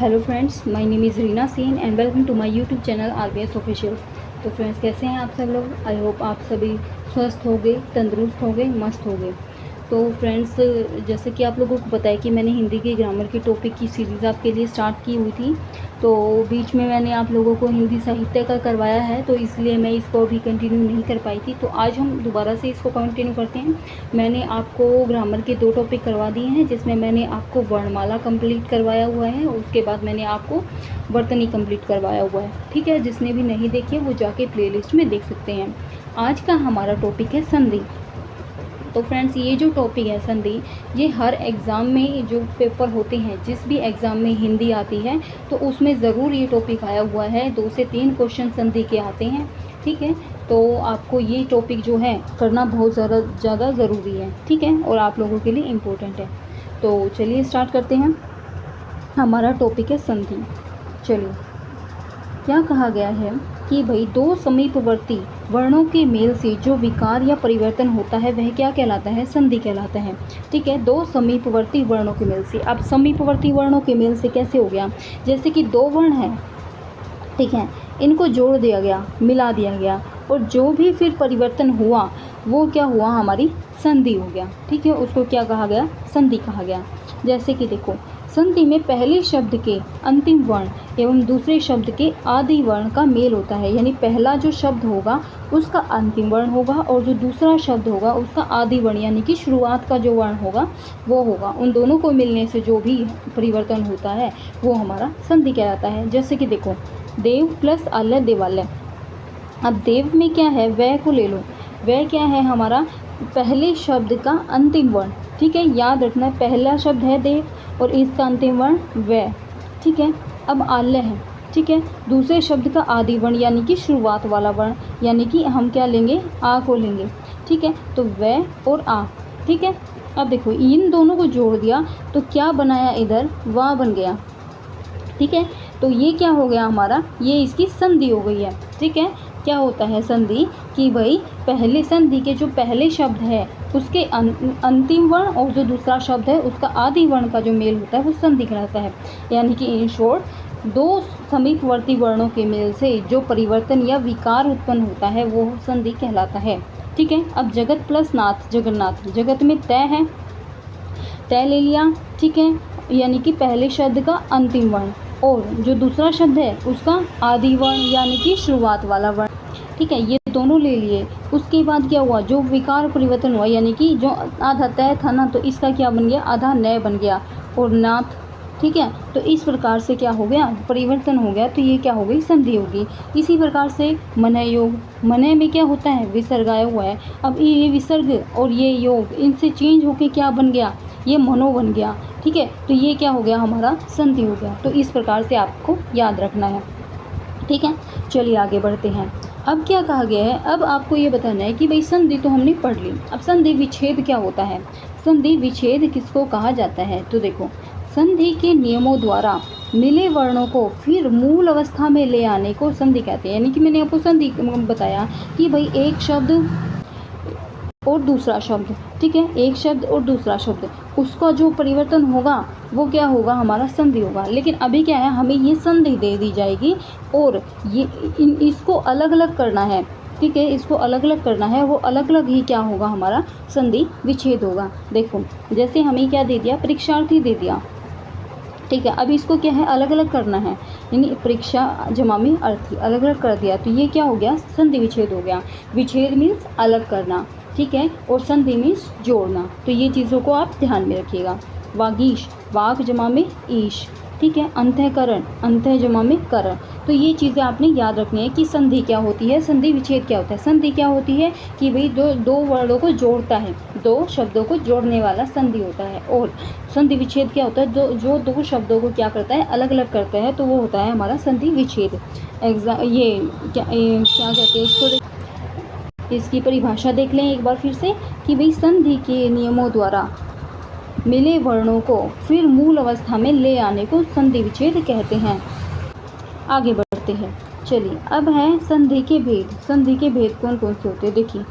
Hello friends, my name is Reena Sen and welcome to my YouTube channel RBS official. तो friends, कैसे हैं आप सब लोग? आई होप आप सभी स्वस्थ होंगे, तंदुरुस्त होंगे, मस्त होंगे। तो फ्रेंड्स, जैसे कि आप लोगों को पता है कि मैंने हिंदी के ग्रामर के टॉपिक की सीरीज़ आपके लिए स्टार्ट की हुई थी। तो बीच में मैंने आप लोगों को हिंदी साहित्य का करवाया है, तो इसलिए मैं इसको अभी कंटिन्यू नहीं कर पाई थी। तो आज हम दोबारा से इसको कंटिन्यू करते हैं। मैंने आपको ग्रामर के 2 टॉपिक करवा दिए हैं, जिसमें मैंने आपको वर्णमाला कंप्लीट करवाया हुआ है, उसके बाद मैंने आपको वर्तनी कंप्लीट करवाया हुआ है। ठीक है, जिसने भी नहीं देखी वो जाके प्लेलिस्ट में देख सकते हैं। आज का हमारा टॉपिक है संधि। तो फ्रेंड्स, ये जो टॉपिक है संधि, ये हर एग्ज़ाम में जो पेपर होते हैं, जिस भी एग्ज़ाम में हिंदी आती है तो उसमें ज़रूर ये टॉपिक आया हुआ है। 2 से 3 क्वेश्चन संधि के आते हैं। ठीक है, तो आपको ये टॉपिक जो है करना बहुत ज़्यादा ज़रूरी है। ठीक है, और आप लोगों के लिए इम्पोर्टेंट है। तो चलिए स्टार्ट करते हैं। हमारा टॉपिक है संधि। चलिए, क्या कहा गया है कि भाई 2 समीपवर्ती वर्णों के मेल से जो विकार या परिवर्तन होता है वह क्या कहलाता है? संधि कहलाता है। ठीक है, 2 समीपवर्ती वर्णों के मेल से। अब समीपवर्ती वर्णों के मेल से कैसे हो गया? जैसे कि 2 वर्ण हैं, ठीक है, इनको जोड़ दिया गया, मिला दिया गया, और जो भी फिर परिवर्तन हुआ वो क्या हुआ? हमारी संधि हो गया। ठीक है, उसको क्या कहा गया? संधि कहा गया। जैसे कि देखो, संधि में पहले शब्द के अंतिम वर्ण एवं दूसरे शब्द के आदि वर्ण का मेल होता है। यानी पहला जो शब्द होगा उसका अंतिम वर्ण होगा, और जो दूसरा शब्द होगा उसका आदि वर्ण यानी कि शुरुआत का जो वर्ण होगा वो होगा। उन दोनों को मिलने से जो भी परिवर्तन होता है वो हमारा संधि कहलाता है। जैसे कि देखो, देव प्लस आलय देवालय। अब देव में क्या है? वह को ले लो। वह क्या है? हमारा पहले शब्द का अंतिम वर्ण। ठीक है, याद रखना, पहला शब्द है देव और इसका अंतिम वर्ण वह। ठीक है, अब आलय है। ठीक है, दूसरे शब्द का आदि वर्ण यानी कि शुरुआत वाला वर्ण, यानी कि हम क्या लेंगे? आ को लेंगे। ठीक है, तो वह और आ। ठीक है, अब देखो, इन दोनों को जोड़ दिया तो क्या बनाया? इधर वाह बन गया। ठीक है, तो ये क्या हो गया हमारा? ये इसकी संधि हो गई है। ठीक है, क्या होता है संधि? कि भाई पहले संधि के जो पहले शब्द है उसके अंतिम वर्ण और जो दूसरा शब्द है उसका आदि वर्ण का जो मेल होता है वो संधि कहलाता है। यानी कि इन शॉर्ट, 2 समीपवर्ती वर्णों के मेल से जो परिवर्तन या विकार उत्पन्न होता है वो संधि कहलाता है। ठीक है, अब जगत प्लस नाथ, जगन्नाथ। जगत में तय है, तय ले लिया। ठीक है, यानी कि पहले शब्द का अंतिम वर्ण और जो दूसरा शब्द है उसका आदि वर्ण यानी कि शुरुआत वाला वर्ण। ठीक है, ये दोनों ले लिए। उसके बाद क्या हुआ? जो विकार परिवर्तन हुआ, यानी कि जो आधा तय था ना, तो इसका क्या बन गया? आधा नय बन गया और नाथ। ठीक है, तो इस प्रकार से क्या हो गया? परिवर्तन हो गया, तो ये क्या हो गई? संधि होगी। इसी प्रकार से मनय योग। मनय में क्या होता है? विसर्ग आया हुआ है। अब ये विसर्ग और ये योग, इनसे चेंज होके क्या बन गया? ये मनो बन गया। ठीक है, तो ये क्या हो गया? हमारा संधि हो गया। तो इस प्रकार से आपको याद रखना है। ठीक है, चलिए आगे बढ़ते हैं। अब क्या कहा गया है? अब आपको ये बताना है कि भाई संधि तो हमने पढ़ ली, अब संधि विच्छेद क्या होता है? संधि विच्छेद किसको कहा जाता है? तो देखो, संधि के नियमों द्वारा मिले वर्णों को फिर मूल अवस्था में ले आने को संधि कहते हैं। यानी कि मैंने आपको संधि बताया कि भाई एक शब्द और दूसरा शब्द, ठीक है, एक शब्द और दूसरा शब्द, उसका जो परिवर्तन होगा वो क्या होगा? हमारा संधि होगा। लेकिन अभी क्या है? हमें ये संधि दे दी जाएगी और ये इसको अलग अलग करना है। ठीक है, इसको अलग अलग करना है, वो अलग अलग ही क्या होगा? हमारा संधि विच्छेद होगा। देखो, जैसे हमें क्या दे दिया? परीक्षार्थी दे दिया। ठीक है, अब इसको क्या है? अलग अलग करना है, यानी परीक्षा जमा में अर्थी अलग अलग कर दिया, तो ये क्या हो गया? संधि विच्छेद हो गया। विच्छेद मीन्स अलग करना। ठीक है, और संधि मीन्स जोड़ना। तो ये चीज़ों को आप ध्यान में रखिएगा। वागीश, वाग जमा में ईश। ठीक है, अंतःकरण, अंतः जमा में करण। तो ये चीज़ें आपने याद रखनी है कि संधि क्या होती है, संधि विच्छेद क्या होता है। संधि क्या होती है कि भाई दो वर्णों को जोड़ता है, 2 शब्दों को जोड़ने वाला संधि होता है। और संधि विच्छेद क्या होता है? जो 2 शब्दों को क्या करता है? अलग अलग करता है, तो वो होता है हमारा संधि विच्छेद। ये क्या कहते हैं इसको? इसकी परिभाषा देख लें एक बार फिर से कि भाई संधि के नियमों द्वारा मिले वर्णों को फिर मूल अवस्था में ले आने को संधि विच्छेद कहते हैं। आगे बढ़ते हैं। चलिए, अब है संधि के भेद। संधि के भेद कौन कौन से होते हैं? देखिए,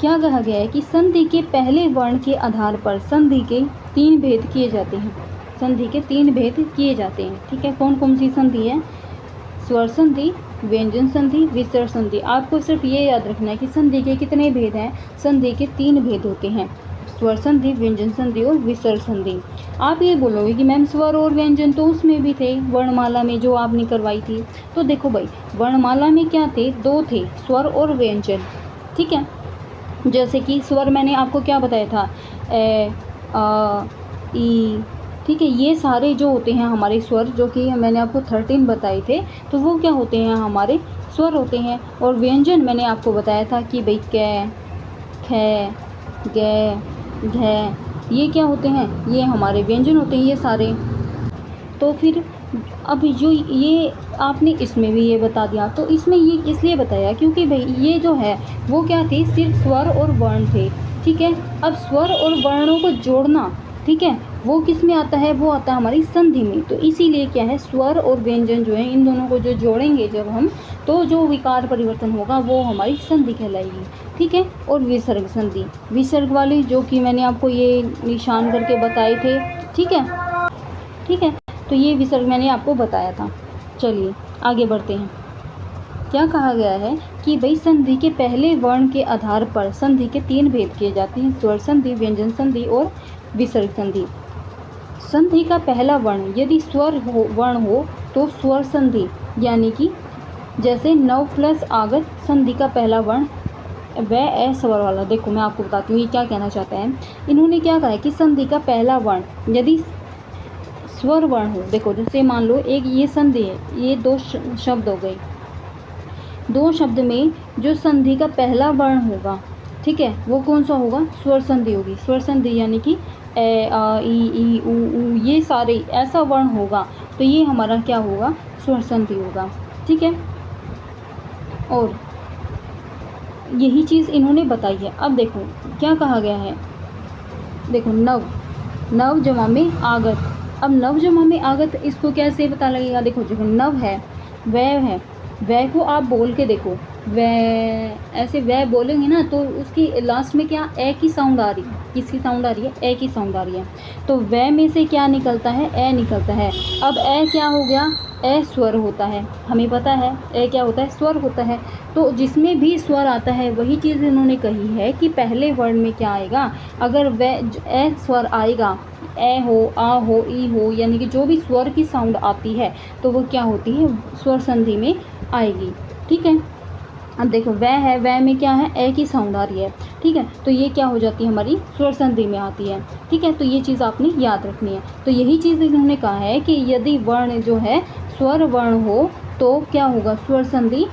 क्या कहा गया है कि संधि के पहले वर्ण के आधार पर संधि के 3 भेद किए जाते हैं। संधि के 3 भेद किए जाते हैं। ठीक है, कौन कौन सी संधि है? स्वर संधि, व्यंजन संधि, विसर्ग संधि। आपको सिर्फ ये याद रखना है कि संधि के कितने भेद हैं? संधि के 3 भेद होते हैं, स्वर संधि, व्यंजन संधि और विसर्ग संधि। आप ये बोलोगे कि मैम स्वर और व्यंजन तो उसमें भी थे, वर्णमाला में जो आपने करवाई थी। तो देखो भाई, वर्णमाला में क्या थे? 2 थे, स्वर और व्यंजन। ठीक है, जैसे कि स्वर मैंने आपको क्या बताया था? ए, आ, ई। ठीक है, ये सारे जो होते हैं हमारे स्वर, जो कि मैंने आपको 13 बताए थे, तो वो क्या होते हैं? हमारे स्वर होते हैं। और व्यंजन मैंने आपको बताया था कि भाई कै, खे, गे, घे, ये क्या होते हैं? ये हमारे व्यंजन होते हैं, ये सारे। तो फिर अब जो ये आपने इसमें भी ये बता दिया, तो इसमें ये इसलिए बताया क्योंकि भाई ये जो है वो क्या थे? सिर्फ स्वर और वर्ण थे। ठीक है, अब स्वर और वर्णों को जोड़ना, ठीक है, वो किस में आता है? वो आता है हमारी संधि में। तो इसीलिए क्या है, स्वर और व्यंजन जो है, इन दोनों को जो जोड़ेंगे जब हम, तो जो विकार परिवर्तन होगा वो हमारी संधि कहलाएगी। ठीक है, और विसर्ग संधि, विसर्ग वाली जो कि मैंने आपको ये निशान करके बताए थे। ठीक है, ठीक है, तो ये विसर्ग मैंने आपको बताया था। चलिए आगे बढ़ते हैं। क्या कहा गया है कि भाई संधि के पहले वर्ण के आधार पर संधि के 3 भेद किए जाते हैं, स्वर संधि, व्यंजन संधि और विसर्ग संधि। संधि का पहला वर्ण यदि स्वर वर्ण हो तो स्वर संधि, यानी कि जैसे नव प्लस आगत संधि का पहला वर्ण वह ए स्वर वाला। देखो मैं आपको बताती हूँ ये क्या कहना चाहता है। इन्होंने क्या कहा है कि संधि का पहला वर्ण यदि स्वर वर्ण हो। देखो जैसे मान लो एक ये संधि है, ये 2 शब्द हो गए, 2 शब्द में जो संधि का पहला वर्ण होगा, ठीक है, वो कौन सा होगा? स्वर संधि होगी। स्वर संधि यानी कि ए, आ, ई, ऊ, ये सारे ऐसा वर्ण होगा, तो ये हमारा क्या होगा? स्वर संधि होगा। ठीक है, और यही चीज़ इन्होंने बताई है। अब देखो क्या कहा गया है, देखो नव, नव जमा में आगत। अब नव जमा में आगत, इसको कैसे पता लगेगा? देखो जो नव है, वह को आप बोल के देखो, वह ऐसे वह बोलेंगे ना, तो उसकी लास्ट में क्या ए की साउंड आ रही है? किसकी साउंड आ रही है? ए की साउंड आ रही है। तो वह में से क्या निकलता है? ए निकलता है। अब ए क्या हो गया? ए स्वर होता है, हमें पता है ए क्या होता है? स्वर होता है। तो जिसमें भी स्वर आता है वही चीज़ इन्होंने कही है कि पहले वर्ण में क्या आएगा? अगर वह ए स्वर आएगा, ए हो, आ हो, ई हो, यानी कि जो भी स्वर की साउंड आती है तो वो क्या होती है? स्वर संधि में आएगी। ठीक है, अब देखो वह है, वह में क्या है? ए की साउंड आ रही है। ठीक है, तो ये क्या हो जाती है? हमारी स्वर संधि में आती है। ठीक है, तो ये चीज़ आपने याद रखनी है। तो यही चीज़ इन्होंने कहा है कि यदि वर्ण जो है स्वर वर्ण हो तो क्या होगा? स्वर संधि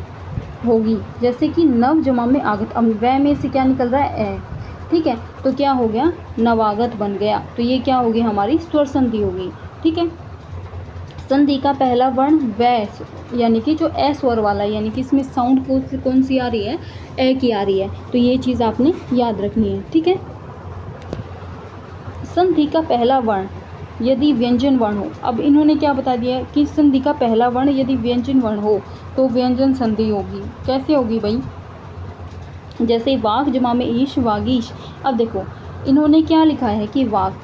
होगी। जैसे कि नव जमा में आगत, अब वह में से क्या निकल रहा है? ए। ठीक है, तो क्या हो गया? नवागत बन गया। तो ये क्या होगी? हमारी स्वर संधि होगी। ठीक है, संधि का पहला वर्ण वह, यानी कि जो ए स्वर वाला है, यानी कि इसमें साउंड कौन सी आ रही है? ए की आ रही है। तो ये चीज़ आपने याद रखनी है। ठीक है, संधि का पहला वर्ण यदि व्यंजन वर्ण हो। अब इन्होंने क्या बता दिया है कि संधि का पहला वर्ण यदि व्यंजन वर्ण हो तो व्यंजन संधि होगी। कैसे होगी भाई? जैसे वाक जमा में ईश, वागीश। अब देखो इन्होंने क्या लिखा है कि वाक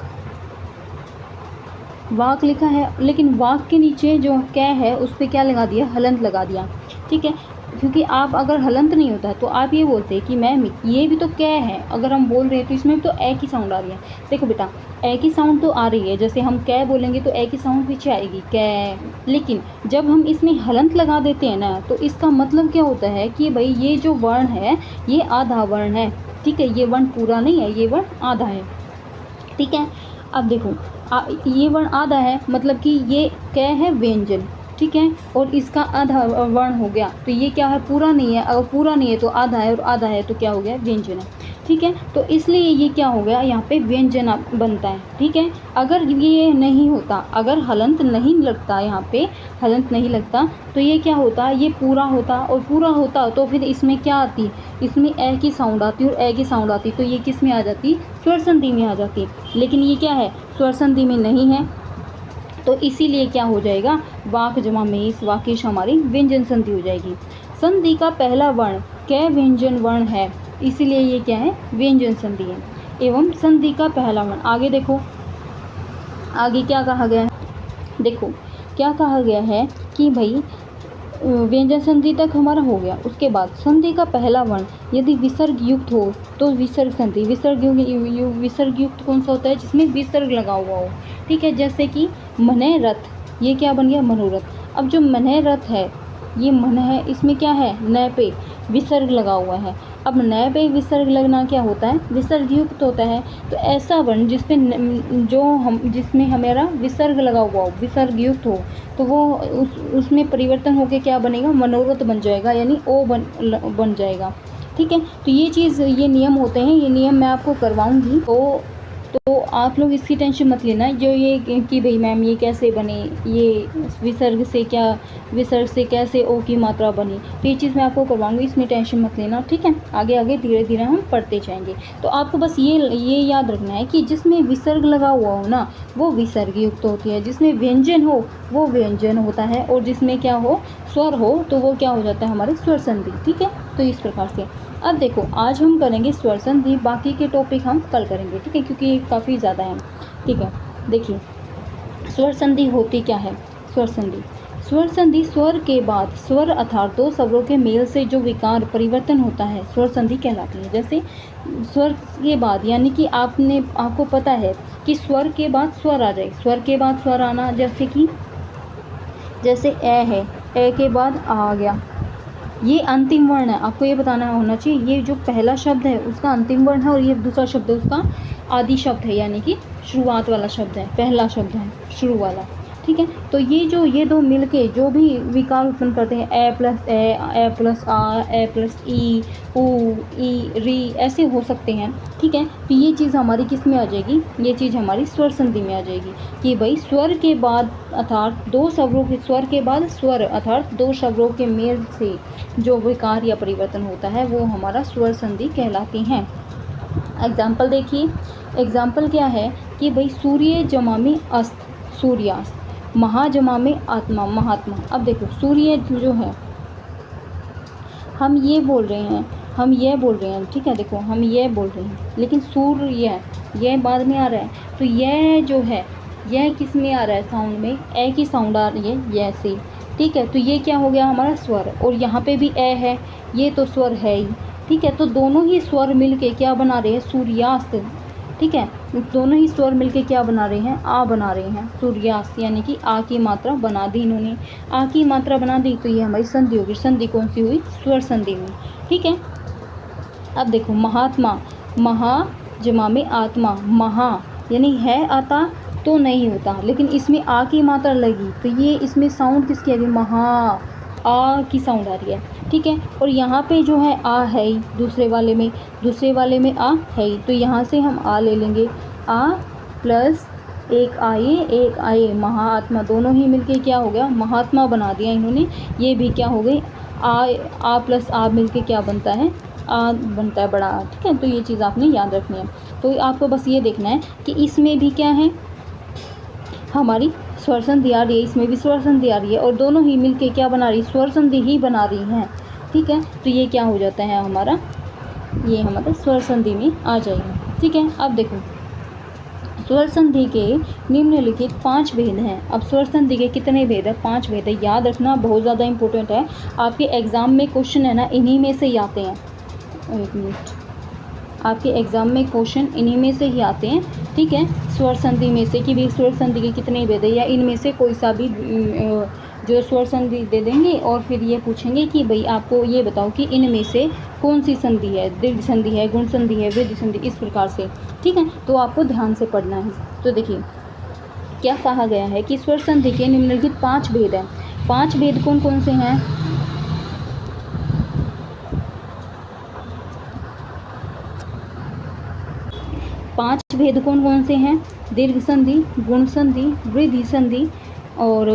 लिखा है, लेकिन वाक के नीचे जो कै है उस पर क्या लगा दिया? हलंत लगा दिया। ठीक है, क्योंकि आप अगर हलंत नहीं होता तो आप ये बोलते हैं कि मैम ये भी तो कै है, अगर हम बोल रहे हैं तो इसमें भी तो ए की साउंड आ रही है। देखो बेटा, ए की साउंड तो आ रही है, जैसे हम कै बोलेंगे तो ए की साउंड पीछे आएगी, कै। लेकिन जब हम इसमें हलंत लगा देते हैं ना, तो इसका मतलब क्या होता है कि भाई ये जो वर्ण है ये आधा वर्ण है। ठीक है, ये वर्ण पूरा नहीं है, ये वर्ण आधा है। ठीक है, अब देखो ये वर्ण आधा है, मतलब कि ये कै है व्यंजन। ठीक है, और इसका आधा वर्ण हो गया, तो ये क्या है? पूरा नहीं है। अगर पूरा नहीं है तो आधा है, और आधा है तो क्या हो गया? व्यंजन है। ठीक है, तो इसलिए ये क्या हो गया? यहाँ पे व्यंजन बनता है। ठीक है, अगर ये नहीं होता, अगर हलंत नहीं लगता, यहाँ पे हलंत नहीं लगता, तो ये क्या होता? ये पूरा होता, और पूरा होता तो फिर इसमें क्या आती? इसमें ए की साउंड आती, और ए की साउंड आती तो ये किस में आ जाती? स्वर संधि में आ जाती। लेकिन ये क्या है? स्वर संधि में नहीं है, तो इसीलिए क्या हो जाएगा? वाक जमा में इस, वाकिश हमारी व्यंजन संधि हो जाएगी। संधि का पहला वर्ण कै व्यंजन वर्ण है, इसीलिए ये क्या है? व्यंजन संधि है। एवं संधि का पहला वर्ण, आगे देखो, आगे क्या कहा गया है, देखो क्या कहा गया है कि भाई व्यंजन संधि तक हमारा हो गया। उसके बाद संधि का पहला वर्ण यदि विसर्ग युक्त हो तो विसर्ग संधि। विसर्ग युक्त कौन सा होता है, जिसमें विसर्ग लगा हुआ हो। ठीक है, जैसे कि मने रथ, ये क्या बन गया, मनोरथ। अब जो मने रथ है, ये मन है, इसमें क्या है, न पे विसर्ग लगा हुआ है। अब न पे विसर्ग लगना क्या होता है, विसर्ग युक्त होता है। तो ऐसा वर्ण जिसमें हमारा विसर्ग लगा हुआ हो, विसर्ग युक्त हो, तो वो उसमें परिवर्तन होकर क्या बनेगा, मनोरथ बन जाएगा, यानी ओ बन जाएगा। ठीक है, तो ये नियम होते हैं, ये नियम मैं आपको करवाऊंगी। तो आप लोग इसकी टेंशन मत लेना, जो ये कि भाई मैम ये कैसे बने, ये विसर्ग से कैसे ओ की मात्रा बनी, तो ये चीज़ मैं आपको करवाऊंगी, इसमें टेंशन मत लेना। ठीक है, आगे आगे धीरे धीरे हम पढ़ते जाएंगे। तो आपको बस ये याद रखना है कि जिसमें विसर्ग लगा हुआ हो ना, वो विसर्ग युक्त होती है, जिसमें व्यंजन हो वो व्यंजन होता है, और जिसमें क्या हो, स्वर हो, तो वो क्या हो जाता है, हमारी स्वर संधि। ठीक है, तो इस प्रकार से अब देखो आज हम करेंगे स्वर संधि, बाकी के टॉपिक हम कल करेंगे। ठीक है, क्योंकि काफ़ी ज़्यादा है। ठीक है, देखिए स्वर संधि होती क्या है। स्वर संधि स्वर के बाद स्वर अर्थात दो स्वरों के मेल से जो विकार परिवर्तन होता है, स्वर संधि कहलाती है। जैसे स्वर के बाद, यानी कि आपको पता है कि स्वर के बाद स्वर आ जाए, स्वर के बाद स्वर आना, जैसे ए है, ए के बाद आ गया, ये अंतिम वर्ण है, आपको ये बताना होना चाहिए। ये जो पहला शब्द है उसका अंतिम वर्ण है, और ये दूसरा शब्द है उसका आदि शब्द है, यानी कि शुरुआत वाला शब्द है, पहला शब्द है शुरू वाला। ठीक है, तो ये दो मिलके जो भी विकार उत्पन्न करते हैं, ए प्लस आ, ए प्लस ई, ऊ, ई, री, ऐसे हो सकते हैं। ठीक है, तो ये चीज़ हमारी किस में आ जाएगी, ये चीज़ हमारी स्वर संधि में आ जाएगी, कि भाई स्वर के बाद अर्थात दो स्वरों के, स्वर के बाद स्वर अर्थात दो स्वरों के मेल से जो विकार या परिवर्तन होता है, वो हमारा स्वर संधि कहलाती हैं। एग्जाम्पल देखिए, एग्जाम्पल क्या है कि भाई सूर्य जमा में अस्त, सूर्यास्त, महा जमा में आत्मा, महात्मा। अब देखो सूर्य जो है, हम ये बोल रहे हैं, ठीक है, देखो हम ये बोल रहे हैं, लेकिन सूर्य यह बाद में आ रहा है, तो यह जो है, यह किस में आ रहा है, साउंड में ए की साउंड आ रही है, यह से। ठीक है, तो ये क्या हो गया हमारा स्वर, और यहाँ पे भी ए है, ये तो स्वर है ही। ठीक है, तो दोनों ही स्वर मिलके क्या बना रहे हैं, सूर्यास्त। ठीक है, दोनों ही स्वर मिलके क्या बना रहे हैं, आ बना रहे हैं, सूर्यास्त, यानी कि आ की मात्रा बना दी इन्होंने, आ की मात्रा बना दी, तो ये हमारी संधि होगी। संधि कौन सी हुई, स्वर संधि हुई। ठीक है, अब देखो महात्मा, महा जमा में आत्मा, महा यानी है आता तो नहीं होता, लेकिन इसमें आ की मात्रा लगी, तो ये इसमें साउंड किसकी आ रही है, महा, आ की साउंड आ रही है। ठीक है, और यहाँ पे जो है आ है ही, दूसरे वाले में आ है ही, तो यहाँ से हम आ ले लेंगे, आ प्लस एक आए, महात्मा, दोनों ही मिलके क्या हो गया, महात्मा बना दिया इन्होंने। ये भी क्या हो गई, आ प्लस आ मिलके क्या बनता है, आ बनता है बड़ा आ। ठीक है, तो ये चीज़ आपने याद रखनी है। तो आपको बस ये देखना है कि इसमें भी क्या है, हमारी स्वर संधि आ रही है, इसमें भी स्वर संधि आ रही है, और दोनों ही मिलके क्या बना रही है, स्वर संधि ही बना रही हैं। ठीक है, तो ये क्या हो जाता है हमारा, ये हमारे स्वर संधि में आ जाएगा। ठीक है, अब देखो स्वर संधि के निम्नलिखित 5 भेद हैं। अब स्वर संधि के कितने भेद है, 5 भेद है, याद रखना, बहुत ज़्यादा इंपॉर्टेंट है। आपके एग्ज़ाम में क्वेश्चन है ना, इन्हीं में से ही आते हैं। एक मिनट, आपके एग्ज़ाम में क्वेश्चन इन्हीं में से ही आते हैं। ठीक है, स्वर संधि में से कि भाई स्वर संधि के कितने भेद है, या इनमें से कोई सा भी जो स्वर संधि दे देंगे, और फिर ये पूछेंगे कि भाई आपको ये बताओ कि इनमें से कौन सी संधि है, दीर्घ संधि है, गुण संधि है, वृद्धि संधि, इस प्रकार से। ठीक है, तो आपको ध्यान से पढ़ना है। तो देखिए क्या कहा गया है कि स्वर संधि के निम्नलिखित 5 भेद हैं। 5 भेद कौन कौन से हैं, 5 भेद कौन कौन से हैं, दीर्घ संधि, गुण संधि, वृद्धि संधि और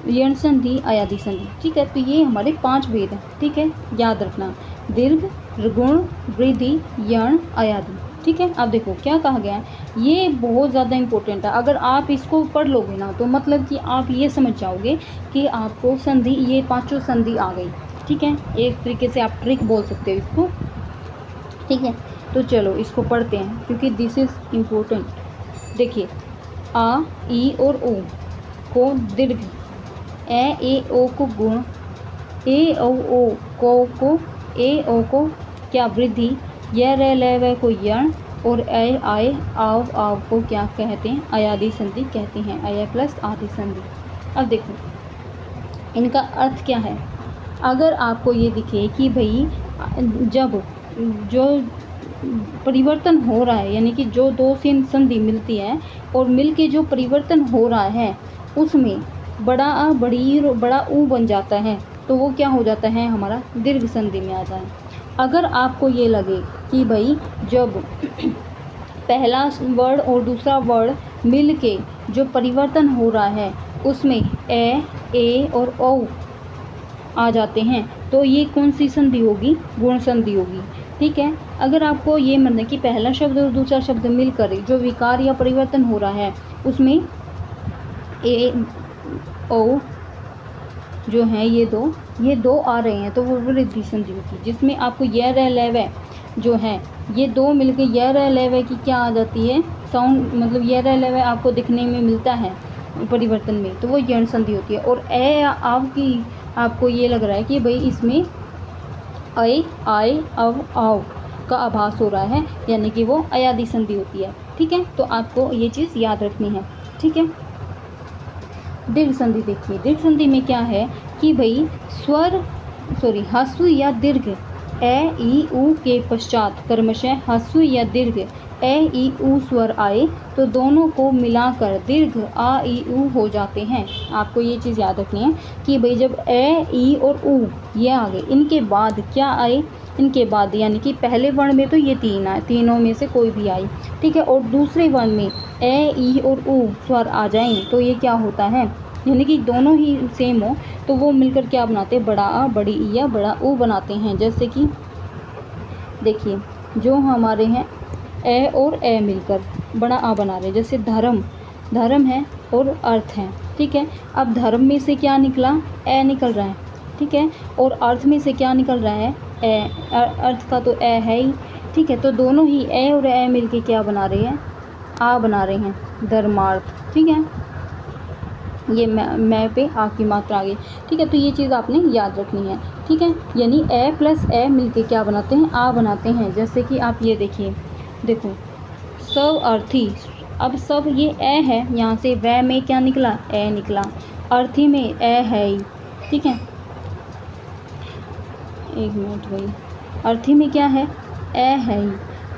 यण संधि, अयादि संधि। ठीक है, तो ये हमारे 5 भेद हैं। ठीक है, याद रखना, दीर्घ, गुण, वृद्धि, यण, अयादि। ठीक है, अब देखो क्या कहा गया है, ये बहुत ज़्यादा इंपॉर्टेंट है। अगर आप इसको पढ़ लोगे ना, तो मतलब कि आप ये समझ जाओगे कि आपको संधि, ये 5 संधि आ गई। ठीक है, एक तरीके से आप ट्रिक बोल सकते हो इसको। ठीक है, तो चलो इसको पढ़ते हैं, क्योंकि दिस इज़ इम्पोर्टेंट। देखिए आ, ई और उ को दीर्घ, ए ओ को गुण, ए ओ को ए ओ को क्या वृद्धि, य र ल व को यण और ए आए आव को क्या कहते हैं, अयादि संधि कहते हैं, अय प्लस आदि संधि। अब देखो इनका अर्थ क्या है। अगर आपको ये दिखे कि भाई जब जो परिवर्तन हो रहा है, यानी कि जो दो संधि मिलती है और मिल के जो परिवर्तन हो रहा है उसमें बड़ा आ बड़ी बड़ा ऊ बन जाता है, तो वो क्या हो जाता है, हमारा दीर्घ संधि में आता है। अगर आपको ये लगे कि भाई जब पहला वर्ड और दूसरा वर्ड मिल के जो परिवर्तन हो रहा है उसमें ए और ओ आ जाते हैं, तो ये कौन सी संधि होगी, गुण संधि होगी। ठीक है, अगर आपको ये मन है कि पहला शब्द और दूसरा शब्द मिलकर जो विकार या परिवर्तन हो रहा है उसमें ए ओ जो हैं ये दो आ रहे हैं, तो वो वृद्धि संधि होगी, जिसमें आपको य र ल व जो है ये दो मिलके य र ल व की क्या आ जाती है, साउंड, मतलब य र ल व आपको दिखने में मिलता है परिवर्तन में, तो वो यण संधि होती है। और ए आव की आपको ये लग रहा है कि भाई इसमें अय आए अव आव का आभास हो रहा है, यानी कि वो अयादि संधि होती है। ठीक है, तो आपको ये चीज़ याद रखनी है। ठीक है, दीर्घ संधि देखिए, दीर्घ संधि में क्या है कि भाई ह्रस्व या दीर्घ ए ई उ के पश्चात क्रमशः ह्रस्व या दीर्घ ए ई उ स्वर आए तो दोनों को मिलाकर दीर्घ आ ई उ हो जाते हैं। आपको ये चीज़ याद रखनी है कि भाई जब ए ई और उ ये आ गए, इनके बाद क्या आए, इनके बाद यानी कि पहले वर्ण में तो ये तीन आए, तीनों में से कोई भी आई। ठीक है, और दूसरे वर्ण में ए ई और उ स्वर आ जाएं तो ये क्या होता है, यानी कि दोनों ही सेम हो तो वो मिलकर क्या बनाते हैं, बड़ा आ बड़ी ई या बड़ा उ बनाते हैं। जैसे कि देखिए जो हमारे हैं ए और ए मिलकर बड़ा आ बना रहे हैं, जैसे धर्म है और अर्थ है। ठीक है, अब धर्म में से क्या निकला, ए निकल रहा है। ठीक है, और अर्थ में से क्या निकल रहा है, ए, अर्थ का तो ए है ही। ठीक है, तो दोनों ही ए और ए मिलके क्या बना रहे हैं, आ बना रहे हैं, धर्मार्थ। ठीक है, ये मैं पे आ की मात्रा आ गई। ठीक है, तो ये चीज़ आपने याद रखनी है। ठीक है, यानी ए प्लस ए मिलके क्या बनाते हैं, आ बनाते हैं। जैसे कि आप ये देखिए, देखो सब अर्थी, अब सब ये ए है, यहाँ से वह में क्या निकला, ए निकला, अर्थी में ए है ही। ठीक है, एक मिनट भाई, अर्थी में क्या है, ए है ही।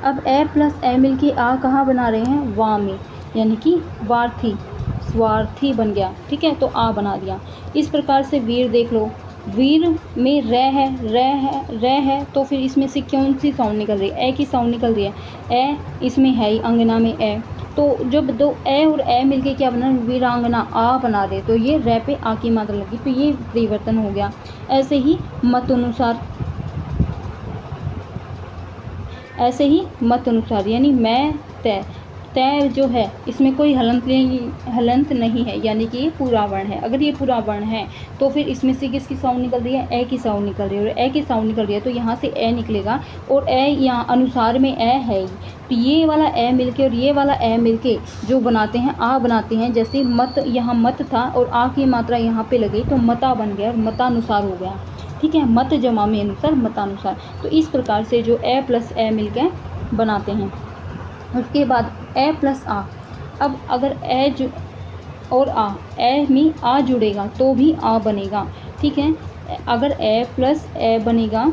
अब ए प्लस ए मिलके आ कहाँ बना रहे हैं, वा में, यानी कि वार्थी, स्वार्थी बन गया। ठीक है, तो आ बना दिया। इस प्रकार से वीर देख लो, वीर में र है तो फिर इसमें से कौन सी साउंड निकल रही है, ए की साउंड निकल रही है, ए इसमें है ही, अंगना में ए, तो जब दो ए और ए मिलके क्या बना, वीरांगना आ बना रहे, तो ये रे पे आ की मात्रा लगी, तो ये परिवर्तन हो गया। ऐसे ही मत अनुसार यानी मैं तय जो है इसमें कोई हलंत नहीं है, यानी कि ये पूरा वर्ण है। अगर ये पूरा वर्ण है तो फिर इसमें से किसकी साउंड निकल रही है, ए की साउंड निकल रही है, और ए की साउंड निकल रही है तो यहाँ से ए निकलेगा, और ए यहाँ अनुसार में ए है ही, तो ये वाला ए मिलके और ये वाला ए मिलके जो बनाते हैं, आ बनाते हैं। जैसे मत, यहाँ मत था और आ की मात्रा यहाँ पे लगी तो मता बन गया और मतानुसार हो गया। ठीक है, मत जमा में अनुसार, मतानुसार। तो इस प्रकार से जो ए प्लस ए मिलके बनाते हैं। उसके बाद ए प्लस आ, अब अगर ए और आ, ए में आ जुड़ेगा तो भी आ बनेगा। ठीक है, अगर ए प्लस ए बनेगा,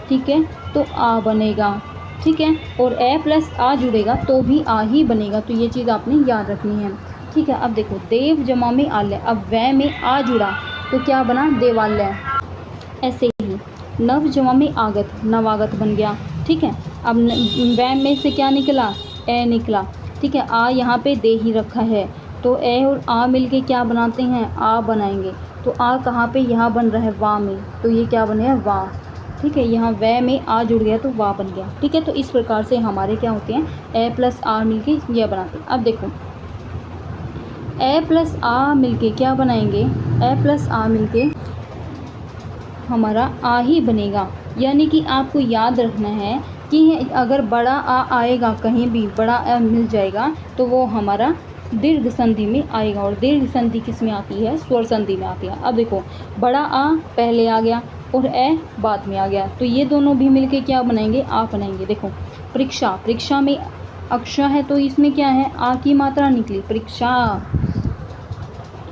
ठीक है, तो आ बनेगा। ठीक है, और ए प्लस आ जुड़ेगा तो भी आ ही बनेगा, तो ये चीज़ आपने याद रखनी है। ठीक है, अब देखो देव जमा में आलय, अब वह में आ जुड़ा तो क्या बना, देवालय। ऐसे ही नव जमा में आगत, नवागत बन गया। ठीक है, अब वह में से क्या निकला, ए निकला। ठीक है, आ यहाँ पे दे ही रखा है तो ए और आ मिलके क्या बनाते हैं, आ बनाएंगे। तो आ कहाँ पे, यहाँ बन रहा है वा में, तो ये क्या बनेगा, वा। ठीक है, यहाँ वह में आ जुड़ गया तो वा बन गया। ठीक है, तो इस प्रकार से हमारे क्या होते हैं, ए प्लस आ मिलके यह बनाते हैं। अब देखो ए प्लस आ मिलके क्या बनाएंगे, ए प्लस आ मिलके हमारा आ ही बनेगा। यानी कि आपको याद रखना है कि अगर बड़ा आ आएगा, कहीं भी बड़ा आ मिल जाएगा तो वो हमारा दीर्घ संधि में आएगा। और दीर्घ संधि किस में आती है? स्वर संधि में आती है। अब देखो, बड़ा आ पहले आ गया और ए बाद में आ गया, तो ये दोनों भी मिलके क्या बनाएंगे? आ बनाएंगे। देखो, परीक्षा, परीक्षा में अक्षा है तो इसमें क्या है? आ की मात्रा निकली। परीक्षा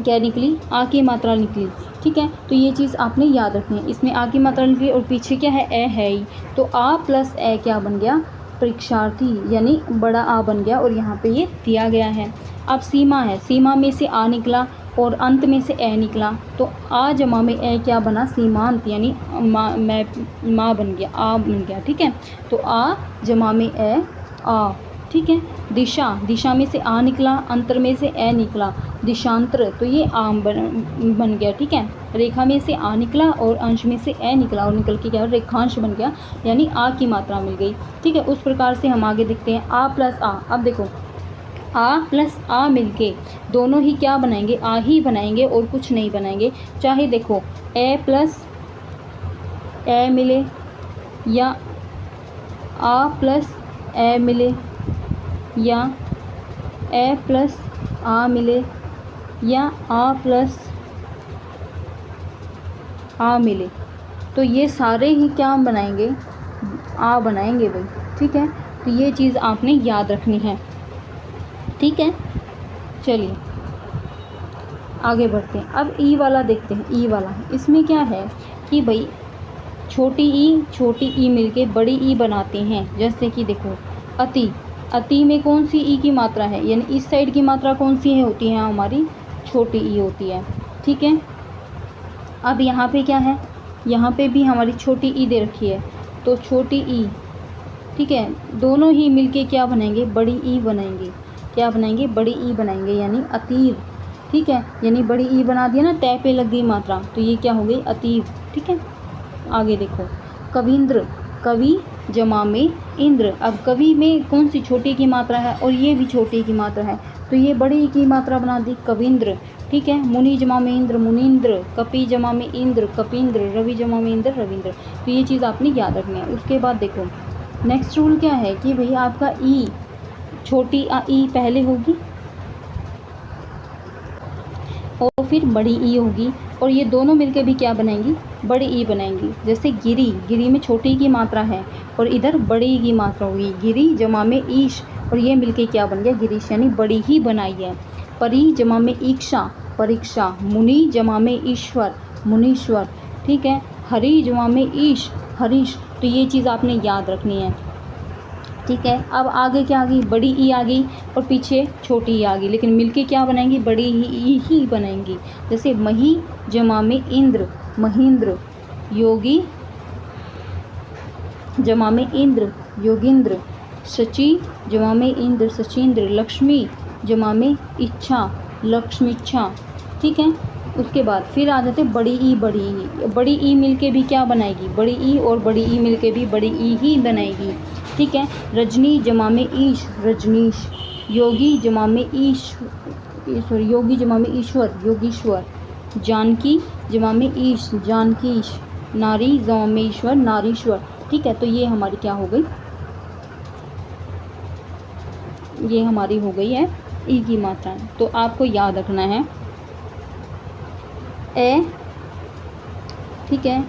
क्या निकली? आ की मात्रा निकली। ठीक है, तो ये चीज़ आपने याद रखनी है। इसमें आ की मात्रा निकली और पीछे क्या है? ए है ही, तो आ प्लस ए क्या बन गया? परीक्षार्थी, यानी बड़ा आ बन गया और यहाँ पे ये दिया गया है। अब सीमा है, सीमा में से आ निकला और अंत में से ए निकला, तो आ जमा में ए क्या बना? सीमांत, यानी माँ बन गया, आ बन गया। ठीक है, तो आ जमा में ए आ। ठीक है, दिशा, दिशा में से आ निकला, अंतर में से ए निकला, दिशांतर, तो ये आम बन गया। ठीक है, रेखा में से आ निकला और अंश में से ए निकला और निकल के क्या? रेखांश बन गया, यानी आ की मात्रा मिल गई। ठीक है, उस प्रकार से हम आगे देखते हैं। आ प्लस आ, अब देखो, आ प्लस आ मिलके दोनों ही क्या बनाएंगे? आ ही बनाएंगे और कुछ नहीं बनाएंगे। चाहे देखो ए प्लस ए मिले या आ प्लस ए मिले या ए प्लस आ मिले या आ प्लस आ मिले, तो ये सारे ही क्या बनाएंगे? आ बनाएंगे भाई। ठीक है, तो ये चीज़ आपने याद रखनी है। ठीक है, चलिए आगे बढ़ते हैं। अब ई वाला देखते हैं। ई वाला, इसमें क्या है कि भाई छोटी ई मिलके बड़ी ई बनाते हैं। जैसे कि देखो, अति, अति में कौन सी ई की मात्रा है? यानी इस साइड की मात्रा कौन सी है? होती है हमारी छोटी ई होती है। ठीक है, अब यहाँ पे क्या है? यहाँ पे भी हमारी छोटी ई दे रखी है, तो छोटी ई, ठीक है, दोनों ही मिलके क्या बनाएंगे? बड़ी ई बनाएंगे। क्या बनाएंगे? बड़ी ई बनाएंगे, यानी अतीव। ठीक है, यानी बड़ी ई बना दिया ना, तय पे लग गई मात्रा, तो ये क्या हो गई? अतीव। ठीक है, आगे देखो, कविंद्र, कवि जमा में इंद्र। अब कवि में कौन सी छोटी की मात्रा है? और ये भी छोटी की मात्रा है, तो ये बड़ी की मात्रा बना दी, कविंद्र। ठीक है, मुनि जमा में इंद्र, मुनींद्र। कपि जमा में इंद्र, कपिंद्र। रवि जमा में इंद्र, रविंद्र। तो ये चीज़ आपने याद रखनी है। उसके बाद देखो, नेक्स्ट रूल क्या है कि भई आपका ई, छोटी ई पहले होगी और फिर बड़ी ई होगी, और ये दोनों मिलकर भी क्या बनाएंगी? बड़ी ई बनाएंगी। जैसे गिरी, गिरी में छोटी की मात्रा है और इधर बड़ी की मात्रा होगी, गिरी जमा में ईश, और ये मिलके क्या बन गया? गिरीश, यानी बड़ी ही बनाई है। परी जमा में ईक्षा, परीक्षा। मुनि जमा में ईश्वर, मुनीश्वर। ठीक है, हरि जमा में ईश, हरीश। तो ये चीज़ आपने याद रखनी है। ठीक है, अब आगे क्या आ गई? बड़ी ई आ गई और पीछे छोटी ई आ गई, लेकिन मिलके क्या बनाएंगी? बड़ी ही बनाएंगी। जैसे मही जमा में इंद्र, महेंद्र। योगी जमा में इंद्र, योगींद्र। शची जमा में इंद्र, सचींद्र। लक्ष्मी जमा में इच्छा, लक्ष्मीच्छा। ठीक है, उसके बाद फिर आ जाते बड़ी ई, बड़ी ई। बड़ी ई मिलके भी क्या बनाएगी? बड़ी ई, और बड़ी ई मिलके भी बड़ी ई ही बनाएगी। ठीक है, रजनी जमा में ईश, रजनीश। योगी जमा में ईश्वर, योगी जमा में ईश्वर, योगीश्वर। जानकी जमा में ईश, जानकीश। नारी जमा में ईश्वर, नारीश्वर। ठीक है, तो ये हमारी क्या हो गई? ये हमारी हो गई है ई की मात्रा। तो आपको याद रखना है ए, ठीक है,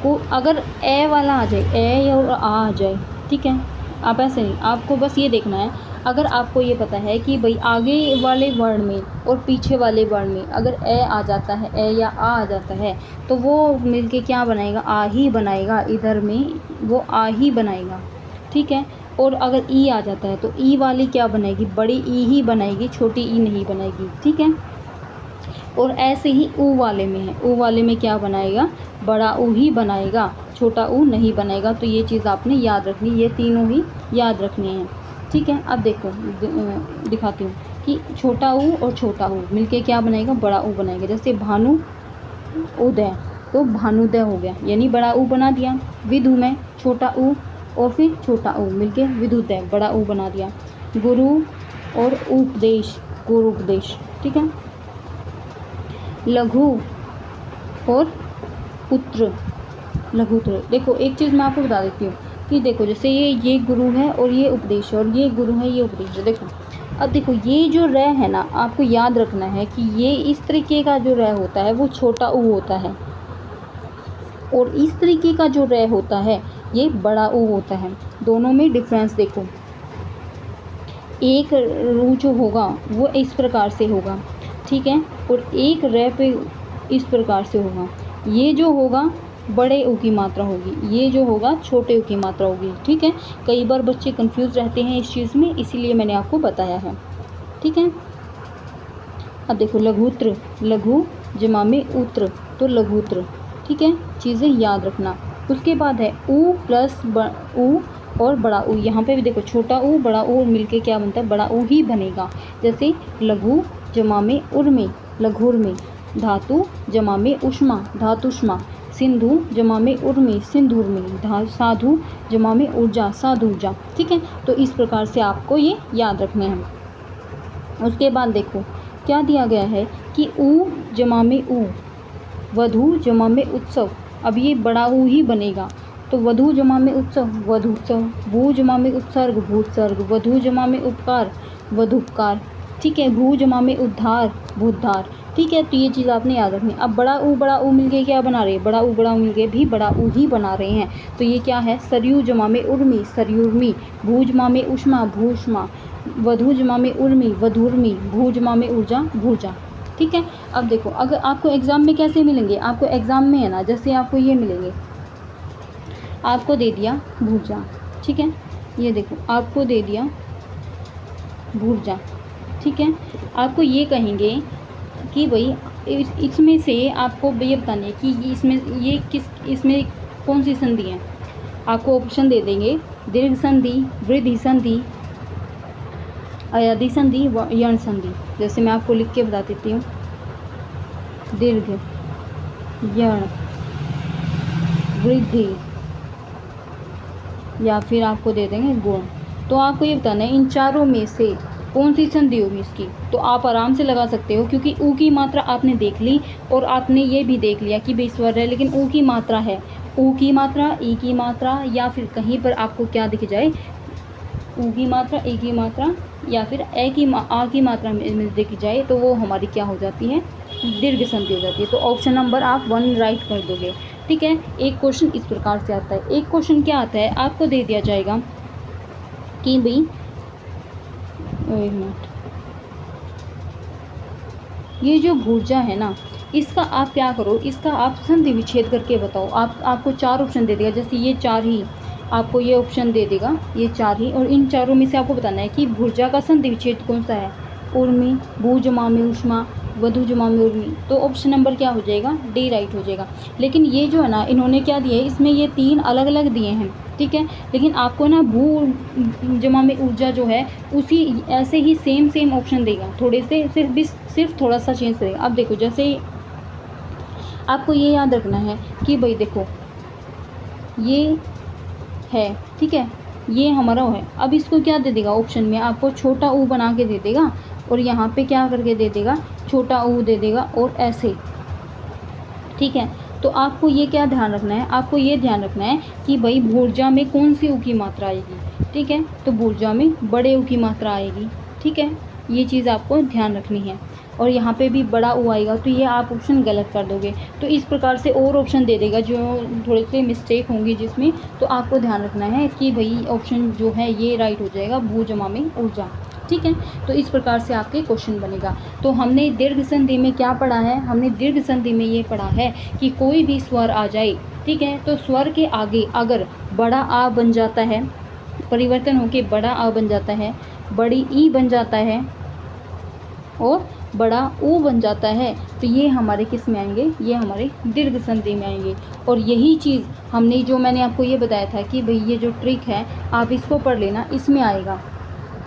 को अगर ए वाला आ जाए, ए और आ जाए, ठीक है, आप ऐसे नहीं, आपको बस ये देखना है, अगर आपको ये पता है कि भाई आगे वाले वर्ण में और पीछे वाले वर्ण में अगर ए आ जाता है, ए या आ जाता है, तो वो मिलके क्या बनाएगा? आ ही बनाएगा। इधर में वो आ ही बनाएगा। ठीक है, और अगर ई आ जाता है तो ई वाली क्या बनाएगी? बड़ी ई ही बनाएगी, छोटी ई नहीं बनाएगी। ठीक है, और ऐसे ही ऊ वाले में है, ऊ वाले में क्या बनाएगा? बड़ा ऊ ही बनाएगा, छोटा ऊ नहीं बनाएगा। तो ये चीज़ आपने याद रखनी, ये तीनों ही याद रखने हैं। ठीक है, अब देखो दिखाती हूँ कि छोटा ऊ और छोटा ऊ मिलके क्या बनाएगा? बड़ा ऊ बनाएगा। जैसे भानु उदय, तो भानुदय हो गया, यानी बड़ा ऊ बना दिया। विधु में छोटा ऊ और फिर छोटा ऊ मिलके विधुदय, बड़ा ऊ बना दिया। गुरु और उपदेश, गुरुपदेश। ठीक है, लघु और पुत्र, लघुत्र। देखो एक चीज़ मैं आपको बता देती हूँ, कि देखो जैसे ये गुरु है और ये उपदेश है, और ये गुरु है ये उपदेश है। देखो अब देखो ये जो र है ना, आपको याद रखना है कि ये इस तरीके का जो र होता है वो छोटा ऊ होता है, और इस तरीके का जो र होता है ये बड़ा ऊ होता है। दोनों में डिफरेंस देखो, एक रू जो होगा वो इस प्रकार से होगा, ठीक है, और एक र पे इस प्रकार से होगा। ये जो होगा बड़े ऊ की मात्रा होगी, ये जो होगा छोटे ऊ की मात्रा होगी, ठीक है। कई बार बच्चे कंफ्यूज रहते हैं इस चीज़ में, इसीलिए मैंने आपको बताया है, ठीक है। अब देखो लघुत्र, लघु जमा में उत्र, तो लघुत्र, ठीक है, चीज़ें याद रखना। उसके बाद है ऊ प्लस ऊ और बड़ा ऊ। यहाँ पे भी देखो छोटा ऊ बड़ा ऊ मिलके क्या बनता है, बड़ा ऊ ही बनेगा। जैसे लघु जमा में उर्मी, लघुर्मी। धातु जमा में उष्मा, धातुष्मा। सिंधु जमा में उर्मी, सिंधुर्मी। साधु जमा में ऊर्जा, साधुर्जा, ठीक है। तो इस प्रकार से आपको ये याद रखने हैं। उसके बाद देखो क्या दिया गया है कि ऊ जमा में ऊ, वधु जमा में उत्सव। अब ये बड़ा ऊ ही बनेगा, तो वधु जमा में उत्सव, वधुत्सव। भू जमा में उत्सर्ग, भूत्सर्ग। वधु जमा में उपकार, वधुपकार, ठीक है। भू जमा में उद्धार, भूद्धार, ठीक है। तो ये चीज़ आपने याद रखनी है। अब बड़ा ऊ मिलके क्या बना रहे हैं, बड़ा ऊ मिलके भी बड़ा ऊ ही बना रहे हैं। तो ये क्या है, सरयू जमा में उर्मी, सरयुर्मी। भू जमा में उष्मा, भूष्मा। वधु जमा में उर्मी, वधुर्मी। भू जमा में ऊर्जा, भूर्जा, ठीक है। अब देखो अगर आपको एग्ज़ाम में कैसे मिलेंगे, आपको एग्ज़ाम में है ना, जैसे आपको ये मिलेंगे, आपको दे दिया भूर्जा, ठीक है। ये देखो आपको दे दिया भूर्जा, ठीक है। आपको ये कहेंगे कि भाई इसमें से आपको ये बताना है कि इसमें कौन सी संधि है। आपको ऑप्शन दे देंगे, दीर्घ संधि, वृद्धि संधि, अयादि संधि, यण संधि। जैसे मैं आपको लिख के बता देती हूँ, दीर्घ, यण, वृद्धि, या फिर आपको दे देंगे गुण। तो आपको ये बताना है इन चारों में से कौन सी संधि होगी इसकी। तो आप आराम से लगा सकते हो, क्योंकि ऊ की मात्रा आपने देख ली और आपने ये भी देख लिया कि भाई स्वर है, लेकिन ऊ की मात्रा है, ऊ की मात्रा, ई की मात्रा, या फिर कहीं पर आपको क्या दिख जाए, ऊ की मात्रा, ई की मात्रा, या फिर आ की मात्रा में दिख जाए, तो वो हमारी क्या हो जाती है, दीर्घ संधि हो जाती है। तो ऑप्शन नंबर आप 1 राइट कर दोगे, ठीक है। एक क्वेश्चन इस प्रकार से आता है। एक क्वेश्चन क्या आता है, आपको दे दिया जाएगा कि भाई एक मिनट, ये जो भूर्जा है ना, इसका आप क्या करो, इसका आप संधि विच्छेद करके बताओ। आपको 4 ऑप्शन दे देगा, जैसे ये 4 ही आपको ये ऑप्शन दे देगा, ये 4 ही, और इन चारों में से आपको बताना है कि भूर्जा का संधि विच्छेद कौन सा है। उर्मी, भू जमा में उष्मा, वधु जमा में उर्मी। तो ऑप्शन नंबर क्या हो जाएगा, डी राइट हो जाएगा। लेकिन ये जो है ना, इन्होंने क्या दिया है, इसमें ये 3 अलग अलग दिए हैं, ठीक है। लेकिन आपको ना भू जमा में ऊर्जा जो है उसी ऐसे ही सेम ऑप्शन देगा, थोड़े से सिर्फ थोड़ा सा चेंज करेगा। अब देखो जैसे आपको ये याद रखना है कि भाई देखो ये है, ठीक है, ये हमारा है। अब इसको क्या दे देगा, ऑप्शन में आपको छोटा ऊ बना के दे देगा, और यहाँ पे क्या करके दे देगा, छोटा ऊ दे देगा, और ऐसे, ठीक है। तो आपको ये क्या ध्यान रखना है, आपको ये ध्यान रखना है कि भाई भूर्जा में कौन सी ऊ की मात्रा आएगी, ठीक है। तो भूर्जा में बड़े ऊ की मात्रा आएगी, ठीक है। ये चीज़ आपको ध्यान रखनी है। और यहाँ पे भी बड़ा ऊ आएगा, तो ये आप ऑप्शन गलत कर दोगे। तो इस प्रकार से और ऑप्शन दे देगा जो थोड़े से मिस्टेक होंगी जिसमें, तो आपको ध्यान रखना है कि भाई ऑप्शन जो है ये राइट हो जाएगा, भू जमा में ऊर्जा, ठीक है। तो इस प्रकार से आपके क्वेश्चन बनेगा। तो हमने दीर्घ संधि में क्या पढ़ा है, हमने दीर्घ संधि में ये पढ़ा है कि कोई भी स्वर आ जाए, ठीक है, तो स्वर के आगे अगर बड़ा आ बन जाता है, परिवर्तन होके बड़ा आ बन जाता है, बड़ी ई बन जाता है, और बड़ा ऊ बन जाता है, तो ये हमारे किस में आएंगे, ये हमारे दीर्घ संधि में आएंगे। और यही चीज़ हमने जो मैंने आपको ये बताया था कि भाई ये जो ट्रिक है आप इसको पढ़ लेना, इसमें आएगा।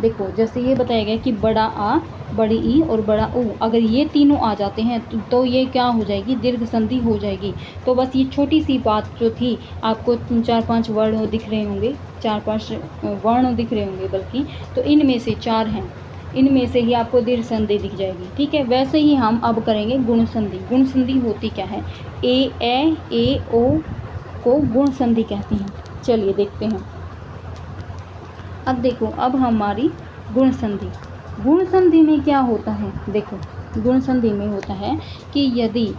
देखो जैसे ये बताया गया कि बड़ा आ, बड़ी ई और बड़ा ऊ, अगर ये तीनों आ जाते हैं तो ये क्या हो जाएगी, दीर्घ संधि हो जाएगी। तो बस ये छोटी सी बात जो थी, आपको 4-5 वर्ण दिख रहे होंगे, 4-5 वर्ण दिख रहे होंगे बल्कि, तो इनमें से 4 हैं, इनमें से ही आपको दीर्घ संधि दिख जाएगी, ठीक है। वैसे ही हम अब करेंगे गुण संधि। गुण संधि होती क्या है, ए ओ को गुण संधि कहते हैं, चलिए देखते हैं। अब देखो, अब हमारी गुण संधि। गुण संधि में क्या होता है, देखो गुण संधि में होता है कि यदि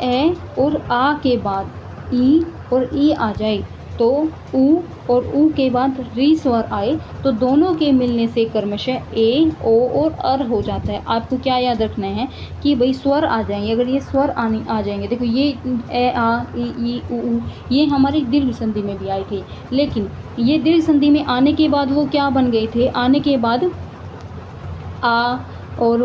ए और आ के बाद ई और ई आ जाए तो उ और उ के बाद री स्वर आए तो दोनों के मिलने से क्रमशः ए, ओ और अर हो जाता है। आपको क्या याद रखना है कि भाई स्वर आ जाएंगे, अगर ये स्वर आने आ जाएंगे, देखो ये ए आ ई उ ये हमारी दीर्घ संधि में भी आए थे, लेकिन ये दीर्घ संधि में आने के बाद वो क्या बन गए थे, आने के बाद आ और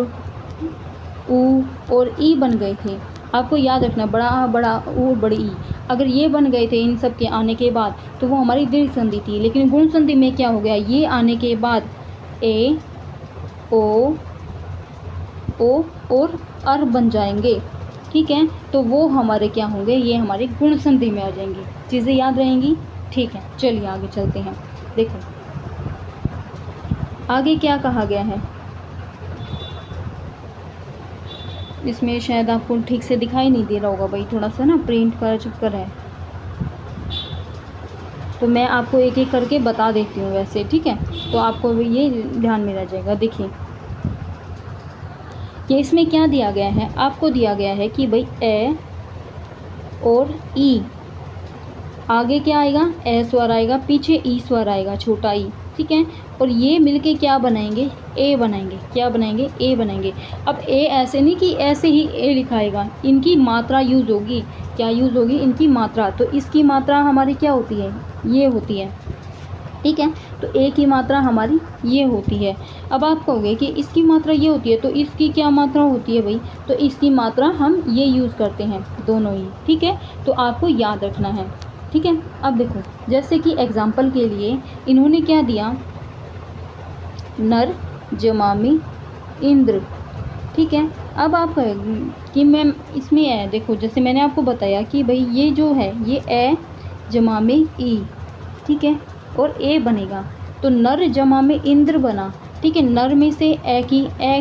उ और ई बन गए थे। आपको याद रखना, बड़ा आ बड़ा उ बड़ी ई, अगर ये बन गए थे इन सब के आने के बाद तो वो हमारी दीर्घ संधि थी। लेकिन गुण संधि में क्या हो गया, ये आने के बाद ए, ओ और अर बन जाएंगे, ठीक है। तो वो हमारे क्या होंगे, ये हमारे गुण संधि में आ जाएंगे। चीज़ें याद रहेंगी, ठीक है। चलिए आगे चलते हैं। देखो आगे क्या कहा गया है, इसमें शायद आपको ठीक से दिखाई नहीं दे रहा होगा भाई, थोड़ा सा ना प्रिंट का चक्कर है, तो मैं आपको एक एक करके बता देती हूँ वैसे, ठीक है। तो आपको भी ये ध्यान में रह जाएगा। देखिए ये इसमें क्या दिया गया है, आपको दिया गया है कि भाई ए और ई, आगे क्या आएगा, ए स्वर आएगा, पीछे ई स्वर आएगा, छोटा ई, ठीक है। और ये मिलके क्या बनाएंगे, ए बनाएंगे। क्या बनाएंगे, ए बनाएंगे। अब ए ऐसे नहीं कि ऐसे ही ए लिखाएगा, इनकी मात्रा यूज़ होगी। क्या यूज़ होगी, इनकी मात्रा। तो इसकी मात्रा हमारी क्या होती है, ये होती है, ठीक है। तो ए की मात्रा हमारी ये होती है। अब आप कहोगे कि इसकी मात्रा ये होती है, तो इसकी क्या मात्रा होती है भाई, तो इसकी मात्रा हम ये यूज़ करते हैं दोनों ही, ठीक है। तो आपको याद रखना है, ठीक है। अब देखो जैसे कि एग्जाम्पल के लिए इन्होंने क्या दिया, नर जमामी इंद्र, ठीक है। अब आप कहेंगे कि मैम इसमें है, देखो जैसे मैंने आपको बताया कि भाई ये जो है ये ए जमा में ई, ठीक है, और ए बनेगा तो नर जमा में इंद्र बना, ठीक है। नर में से ए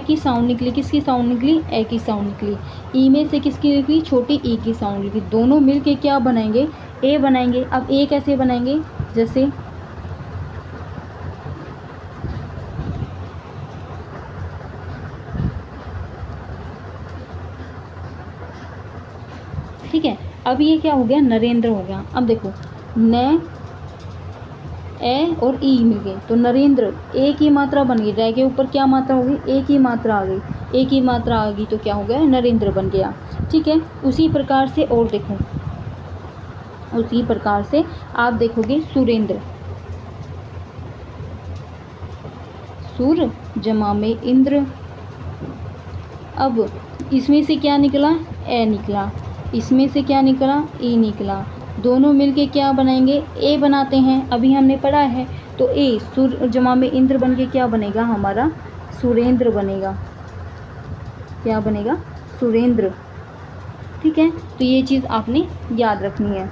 की साउंड निकली, किसकी साउंड निकली, ए की साउंड निकली। ई में से किसकी निकली, छोटी ई की साउंड निकली। दोनों मिल के क्या बनाएंगे, ए बनाएंगे। अब ए कैसे बनाएंगे, जैसे ठीक है। अब ये क्या हो गया, नरेंद्र हो गया। अब देखो न, ए और ई मिल गए तो नरेंद्र, ए की मात्रा बन गई, रे के ऊपर क्या मात्रा होगी, ए की मात्रा आ गई, ए की मात्रा आ गई तो क्या हो गया, नरेंद्र बन गया, ठीक है। उसी प्रकार से और देखो, उसी प्रकार से आप देखोगे सुरेंद्र, सुर जमा में इंद्र। अब इसमें से क्या निकला, ए निकला, इसमें से क्या निकला, ई निकला। दोनों मिलके क्या बनाएंगे, ए बनाते हैं, अभी हमने पढ़ा है। तो ए सुर जमा में इंद्र बन के क्या बनेगा, हमारा सुरेंद्र बनेगा। क्या बनेगा, सुरेंद्र, ठीक है। तो ये चीज़ आपने याद रखनी है।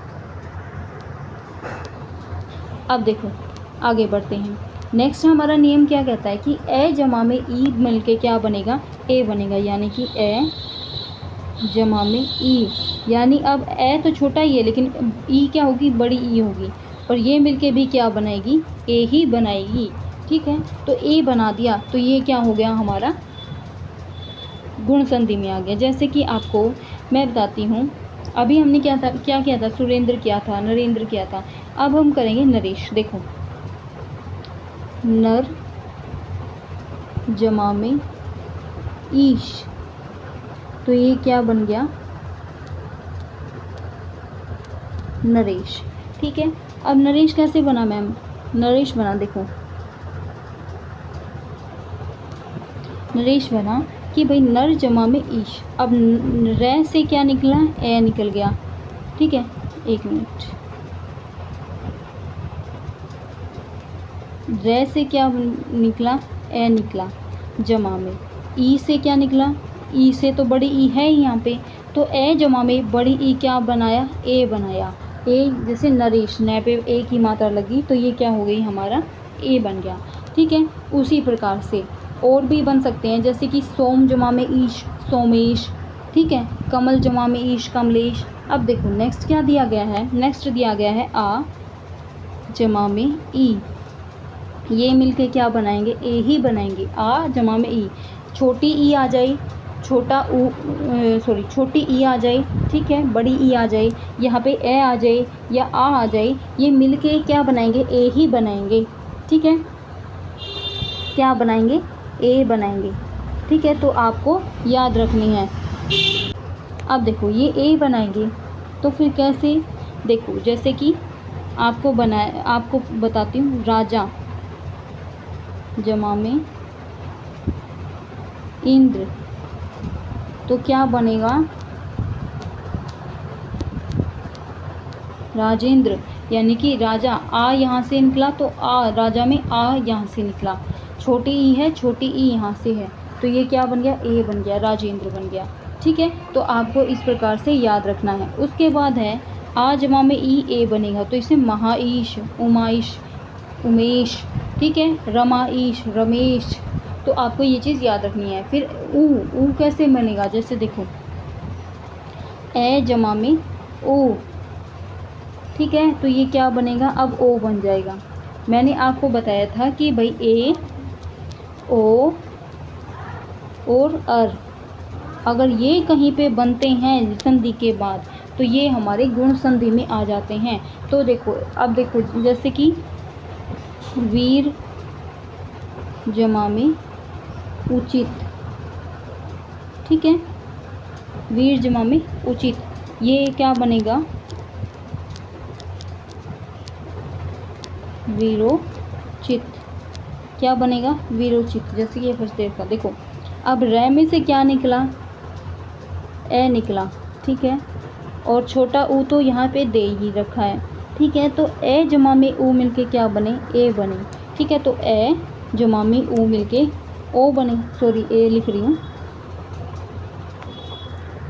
अब देखो आगे बढ़ते हैं। नेक्स्ट हमारा नियम क्या कहता है कि ए जमा में ई मिलके क्या बनेगा, ए बनेगा। यानी कि ए जमा में ई, यानी अब ए तो छोटा ही है लेकिन ई क्या होगी, बड़ी ई होगी, और ये मिलके भी क्या बनाएगी, ए ही बनाएगी, ठीक है। तो ए बना दिया तो ये क्या हो गया, हमारा गुण संधि में आ गया। जैसे कि आपको मैं बताती हूँ, अभी हमने क्या किया था, सुरेंद्र किया था, नरेंद्र किया था। अब हम करेंगे नरेश। देखो नर जमा में ईश, तो ये क्या बन गया, नरेश, ठीक है। अब नरेश कैसे बना मैम, नरेश बना, देखो नरेश बना कि भाई नर जमा में ईश। अब रे से क्या निकला, ए निकल गया, ठीक है। एक मिनट, रे से क्या निकला, ए निकला, जमा में ई से क्या निकला, ई से तो बड़ी ई है यहाँ पे, तो ए जमा में बड़ी ई क्या बनाया, ए बनाया। ए जैसे नरेश, न पे ए की मात्रा लगी तो ये क्या हो गई, हमारा ए बन गया, ठीक है। उसी प्रकार से और भी बन सकते हैं, जैसे कि सोम जमा में ईश, सोमेश, ठीक है। कमल जमा में ईश, कमलेश। अब देखो नेक्स्ट क्या दिया गया है, नेक्स्ट दिया गया है आ जमा में ई, ये मिलके क्या बनाएंगे, ए ही बनाएंगे। आ जमा में ई, छोटी ई आ जाए, छोटी ई आ जाए, ठीक है, बड़ी ई आ जाए, यहाँ पे ए आ जाए या आ जाए, ये मिलके क्या बनाएंगे, ए ही बनाएंगे, ठीक है, क्या बनाएंगे, ए बनाएंगे, ठीक है। तो आपको याद रखनी है। अब देखो ये ए बनाएंगे तो फिर कैसे, देखो जैसे कि आपको बताती हूँ, राजा जमा में इंद्र, तो क्या बनेगा, राजेंद्र, यानी कि राजा, आ यहाँ से निकला तो आ, राजा में आ यहाँ से निकला, छोटी ई है, छोटी ई यहाँ से है, तो ये क्या बन गया, ए बन गया, राजेंद्र बन गया, ठीक है। तो आपको इस प्रकार से याद रखना है। उसके बाद है आ जमा में ई, ए बनेगा, तो इसे महाईश, उमाईश, उमेश, ठीक है, रमाईश, रमेश, तो आपको ये चीज़ याद रखनी है। फिर ऊ कैसे बनेगा, जैसे देखो ए जमा में ओ, ठीक है, तो ये क्या बनेगा, अब ओ बन जाएगा। मैंने आपको बताया था कि भाई ए, ओ और अर, अगर ये कहीं पे बनते हैं संधि के बाद तो ये हमारे गुण संधि में आ जाते हैं। तो देखो, अब देखो जैसे कि वीर जमा में उचित, ठीक है, वीर जमा में उचित, ये क्या बनेगा, वीरोचित, क्या बनेगा, वीरोचित, जैसे कि ये फर्स्ट देर का। देखो अब रै में से क्या निकला, ए निकला, ठीक है, और छोटा ऊ तो यहाँ पे दे ही रखा है, ठीक है, तो ए जमा में ऊ मिलके क्या बने, ए बने, ठीक है, तो ए जमा में ऊ मिलके ओ बने, सॉरी ए लिख रही हूँ,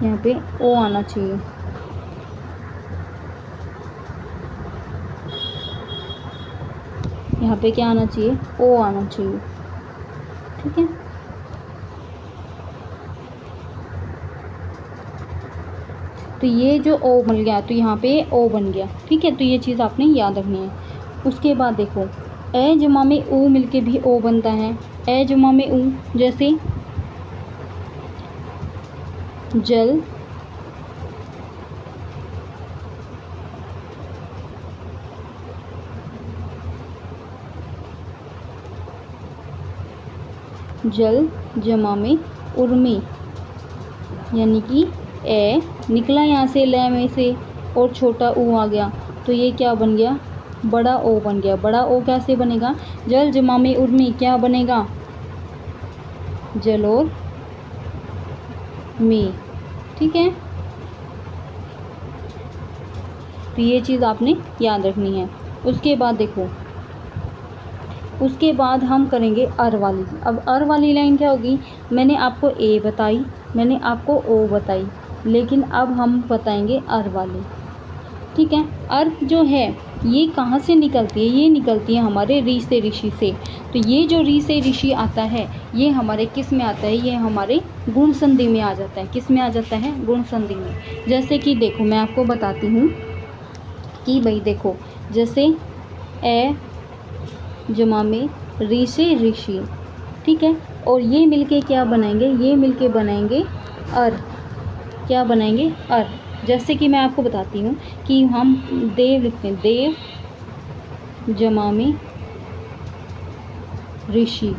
यहाँ पे ओ आना चाहिए, यहाँ पे क्या आना चाहिए, ओ आना चाहिए, ठीक है। तो ये जो ओ बन गया तो यहाँ पे ओ बन गया, ठीक है, तो ये चीज़ आपने याद रखनी है। उसके बाद देखो ए जमा में ऊ मिलके भी ओ बनता है, ए जमा में ऊ, जैसे जल, जल जमा में उर्मी, यानी कि ए निकला यहाँ से ल में से और छोटा ऊ आ गया, तो ये क्या बन गया, बड़ा ओ बन गया। बड़ा ओ कैसे बनेगा, जल जमा में उर्मी, क्या बनेगा, जल और मी, ठीक है, तो ये चीज़ आपने याद रखनी है। उसके बाद देखो, उसके बाद हम करेंगे अर वाली। अब अर वाली लाइन क्या होगी, मैंने आपको ए बताई, मैंने आपको ओ बताई, लेकिन अब हम बताएंगे अर वाली, ठीक है। अर जो है ये कहाँ से निकलती है, ये निकलती है हमारे री से ऋषि से। तो ये जो री से ऋषि आता है ये हमारे किस में आता है, ये हमारे गुण संधि में आ जाता है। किस में आ जाता है, गुण संधि में। जैसे कि देखो मैं आपको बताती हूँ कि भाई देखो, जैसे ए जमा में री से ऋषि, ठीक है, और ये मिलके क्या बनाएंगे, ये मिलके बनाएंगे अर, क्या बनाएंगे, अर। जैसे कि मैं आपको बताती हूँ कि हम देव लिखते हैं, देव जमा में ऋषि,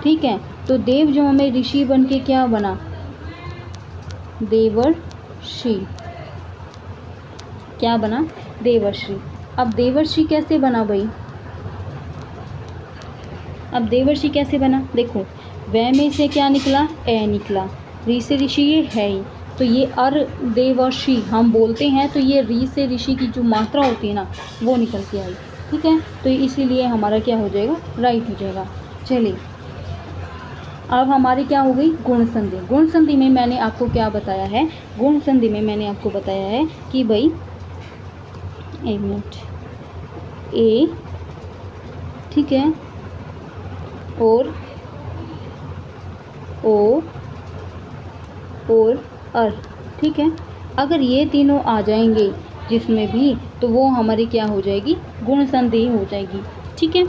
ठीक है, तो देव जमा में ऋषि बन के क्या बना, देवर्षि, क्या बना, देवर्षि। अब देवर्षि कैसे बना भाई, अब देवर्षि कैसे बना, देखो वह में से क्या निकला, ए निकला, री से ऋषि ये है ही, तो ये अर देवर्षि हम बोलते हैं, तो ये री से ऋषि की जो मात्रा होती है ना वो निकल के आई, ठीक है, तो इसीलिए हमारा क्या हो जाएगा, राइट हो जाएगा। चलिए अब हमारी क्या हो गई, गुण संधि। गुण संधि में मैंने आपको क्या बताया है, गुण संधि में मैंने आपको बताया है कि भाई एक मिनट, ए, ठीक है, और ओ और अर, ठीक है, अगर ये तीनों आ जाएंगे जिसमें भी, तो वो हमारी क्या हो जाएगी, गुण संधि हो जाएगी। ठीक है,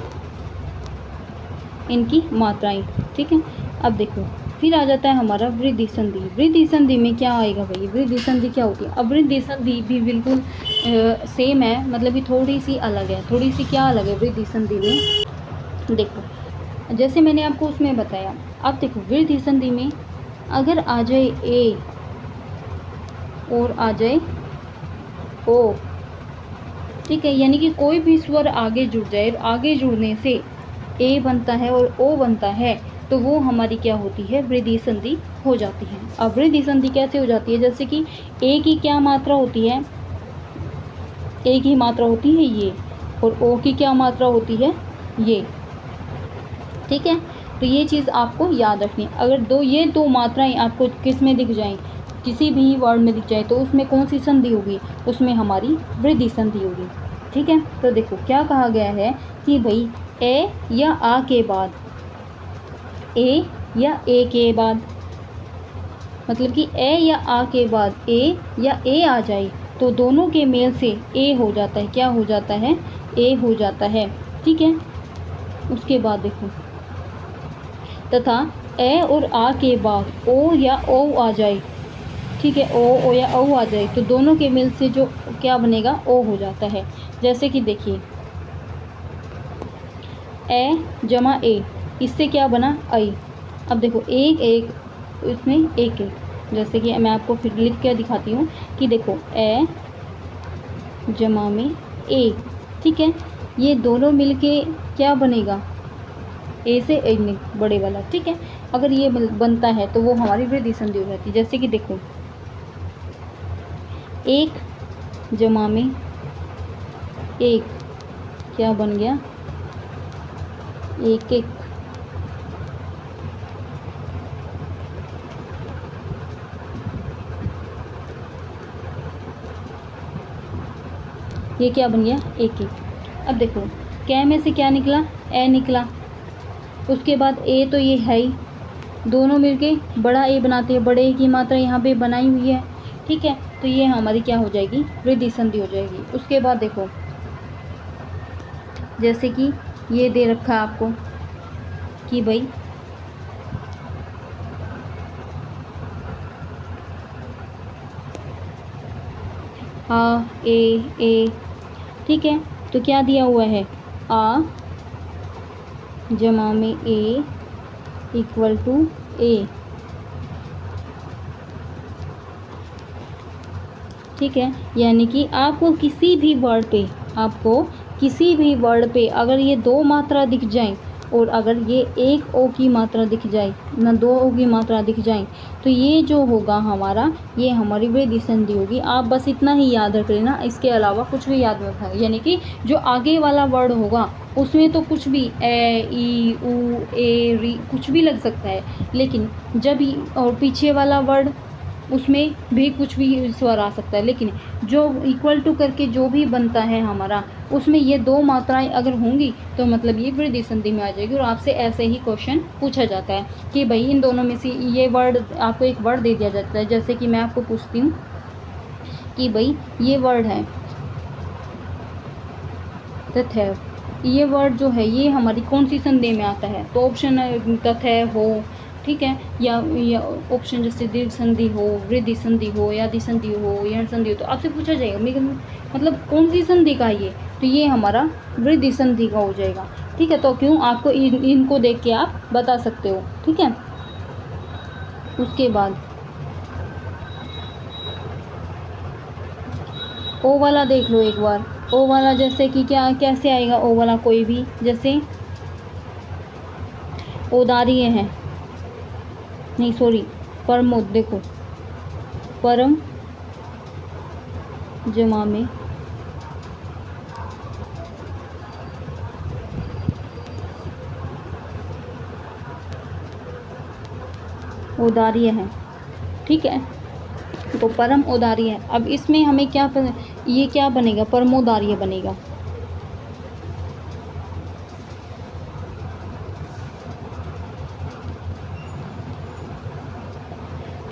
इनकी मात्राएं। ठीक है, अब देखो फिर आ जाता है हमारा वृद्धि संधि। वृद्धि संधि में क्या आएगा भाई, वृद्धि संधि क्या होती है। अब वृद्धि संधि भी बिल्कुल सेम है, मतलब कि थोड़ी सी अलग है। थोड़ी सी क्या अलग है वृद्धि संधि में, देखो जैसे मैंने आपको उसमें बताया। अब देखो वृद्धि संधि में अगर आ जाए ए और आ जाए ओ, ठीक है, यानी कि कोई भी स्वर आगे जुड़ जाए, आगे जुड़ने से ए बनता है और ओ बनता है, तो वो हमारी क्या होती है, वृद्धि संधि हो जाती है। अब वृद्धि संधि कैसे हो जाती है, जैसे कि ए की क्या मात्रा होती है, ए की मात्रा होती है ये, और ओ की क्या मात्रा होती है ये। ठीक है, तो ये चीज़ आपको याद रखनी है। अगर ये दो मात्राएं आपको किस में दिख जाएं, किसी भी वर्ड में दिख जाए, तो उसमें कौन सी संधि होगी, उसमें हमारी वृद्धि संधि होगी। ठीक है, तो देखो क्या कहा गया है कि भाई ए या आ के बाद, ए या ए के बाद, मतलब कि ए या आ के बाद ए या ए आ जाए, तो दोनों के मेल से ए हो जाता है। क्या हो जाता है, ए हो जाता है। ठीक है, उसके बाद देखो, तथा ए और आ के बाद ओ या ओ आ जाए, ठीक है, ओ या ओ आ जाए, तो दोनों के मेल से जो क्या बनेगा, ओ हो जाता है। जैसे कि देखिए ए जमा ए, इससे क्या बना, आई। अब देखो एक एक, इसमें एक एक, जैसे कि मैं आपको फिर लिख के दिखाती हूँ कि देखो ए जमा में ए, ठीक है, ये दोनों मिलके क्या बनेगा, ए से ए बड़े वाला। ठीक है, अगर ये बनता है तो वो हमारी वृद्धि संधि हो जाती है। जैसे कि देखो एक जमा में एक, क्या बन गया, एक एक। ये क्या बन गया, एक एक। अब देखो कै में से क्या निकला, ए निकला। उसके बाद ए तो ये है ही, दोनों मिलके बड़ा ए बनाते हैं, बड़े ए की मात्रा यहाँ पे बनाई हुई है। ठीक है, तो ये हमारी क्या हो जाएगी, वृद्धि संधि हो जाएगी। उसके बाद देखो जैसे कि ये दे रखा है आपको कि भाई आ ए, ठीक है, तो क्या दिया हुआ है, आ जमा में ए इक्वल टू ए। ठीक है, यानी कि आपको किसी भी वर्ड पे अगर ये दो मात्रा दिख जाए, और अगर ये एक ओ की मात्रा दिख जाए ना, दो ओ की मात्रा दिख जाए, तो ये जो होगा हमारा, ये हमारी वृद्धि संधि होगी। आप बस इतना ही याद रख लेना, इसके अलावा कुछ भी याद मत रखना। यानी कि जो आगे वाला वर्ड होगा उसमें तो कुछ भी ए ई उ ए री कुछ भी लग सकता है, लेकिन जब और पीछे वाला वर्ड उसमें भी कुछ भी स्वर आ सकता है, लेकिन जो इक्वल टू करके जो भी बनता है हमारा, उसमें ये दो मात्राएं अगर होंगी तो मतलब ये वृद्धि संधि में आ जाएगी। और आपसे ऐसे ही क्वेश्चन पूछा जाता है कि भाई इन दोनों में से ये वर्ड, आपको एक वर्ड दे दिया जाता है। जैसे कि मैं आपको पूछती हूँ कि भाई ये वर्ड है तथैव, ये वर्ड जो है ये हमारी कौन सी संधि में आता है, तो ऑप्शन है तथैव हो, ठीक है, या ऑप्शन जैसे दीर्घ संधि हो, वृद्धि संधि हो, यादि संधि हो, यण संधि हो, तो आपसे पूछा जाएगा मतलब कौन सी संधि का ये, तो ये हमारा वृद्धि संधि का हो जाएगा। ठीक है, तो क्यों, आपको इनको देख के आप बता सकते हो। ठीक है, उसके बाद ओ वाला देख लो एक बार। ओ वाला जैसे कि क्या, कैसे आएगा ओ वाला, कोई भी जैसे ओदार्य है, नहीं सॉरी परमोद, देखो परम जमा में औदार्य है। ठीक है, तो परम औदार्य है। अब इसमें हमें क्या ये क्या बनेगा, परमोदार्य बनेगा।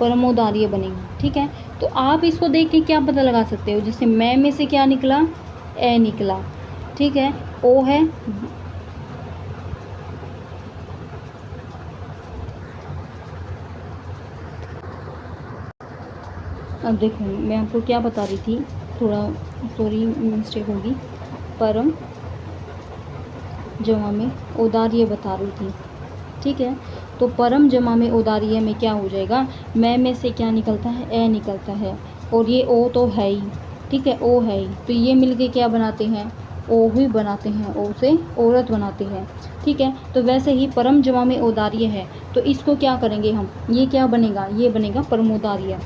परमोदार्य बनेगा। ठीक है, तो आप इसको देख के क्या पता लगा सकते हो, जैसे मैं में से क्या निकला, ए निकला। ठीक है, ओ है, अब देखो मैं आपको क्या बता रही थी, थोड़ा सॉरी मिस्टेक होगी, परम जमा में औदार्य बता रही थी। ठीक है, तो परम जमा में औदार्य में क्या हो जाएगा, मैं में से क्या निकलता है, ए निकलता है, और ये ओ तो है ही। ठीक है, ओ है ही, तो ये मिलके क्या बनाते हैं, ओ ही बनाते हैं, ओ से औरत बनाते हैं। ठीक है, तो वैसे ही परम जमा में औदार्य है, तो इसको क्या करेंगे हम, ये क्या बनेगा, ये बनेगा परमोदार्य।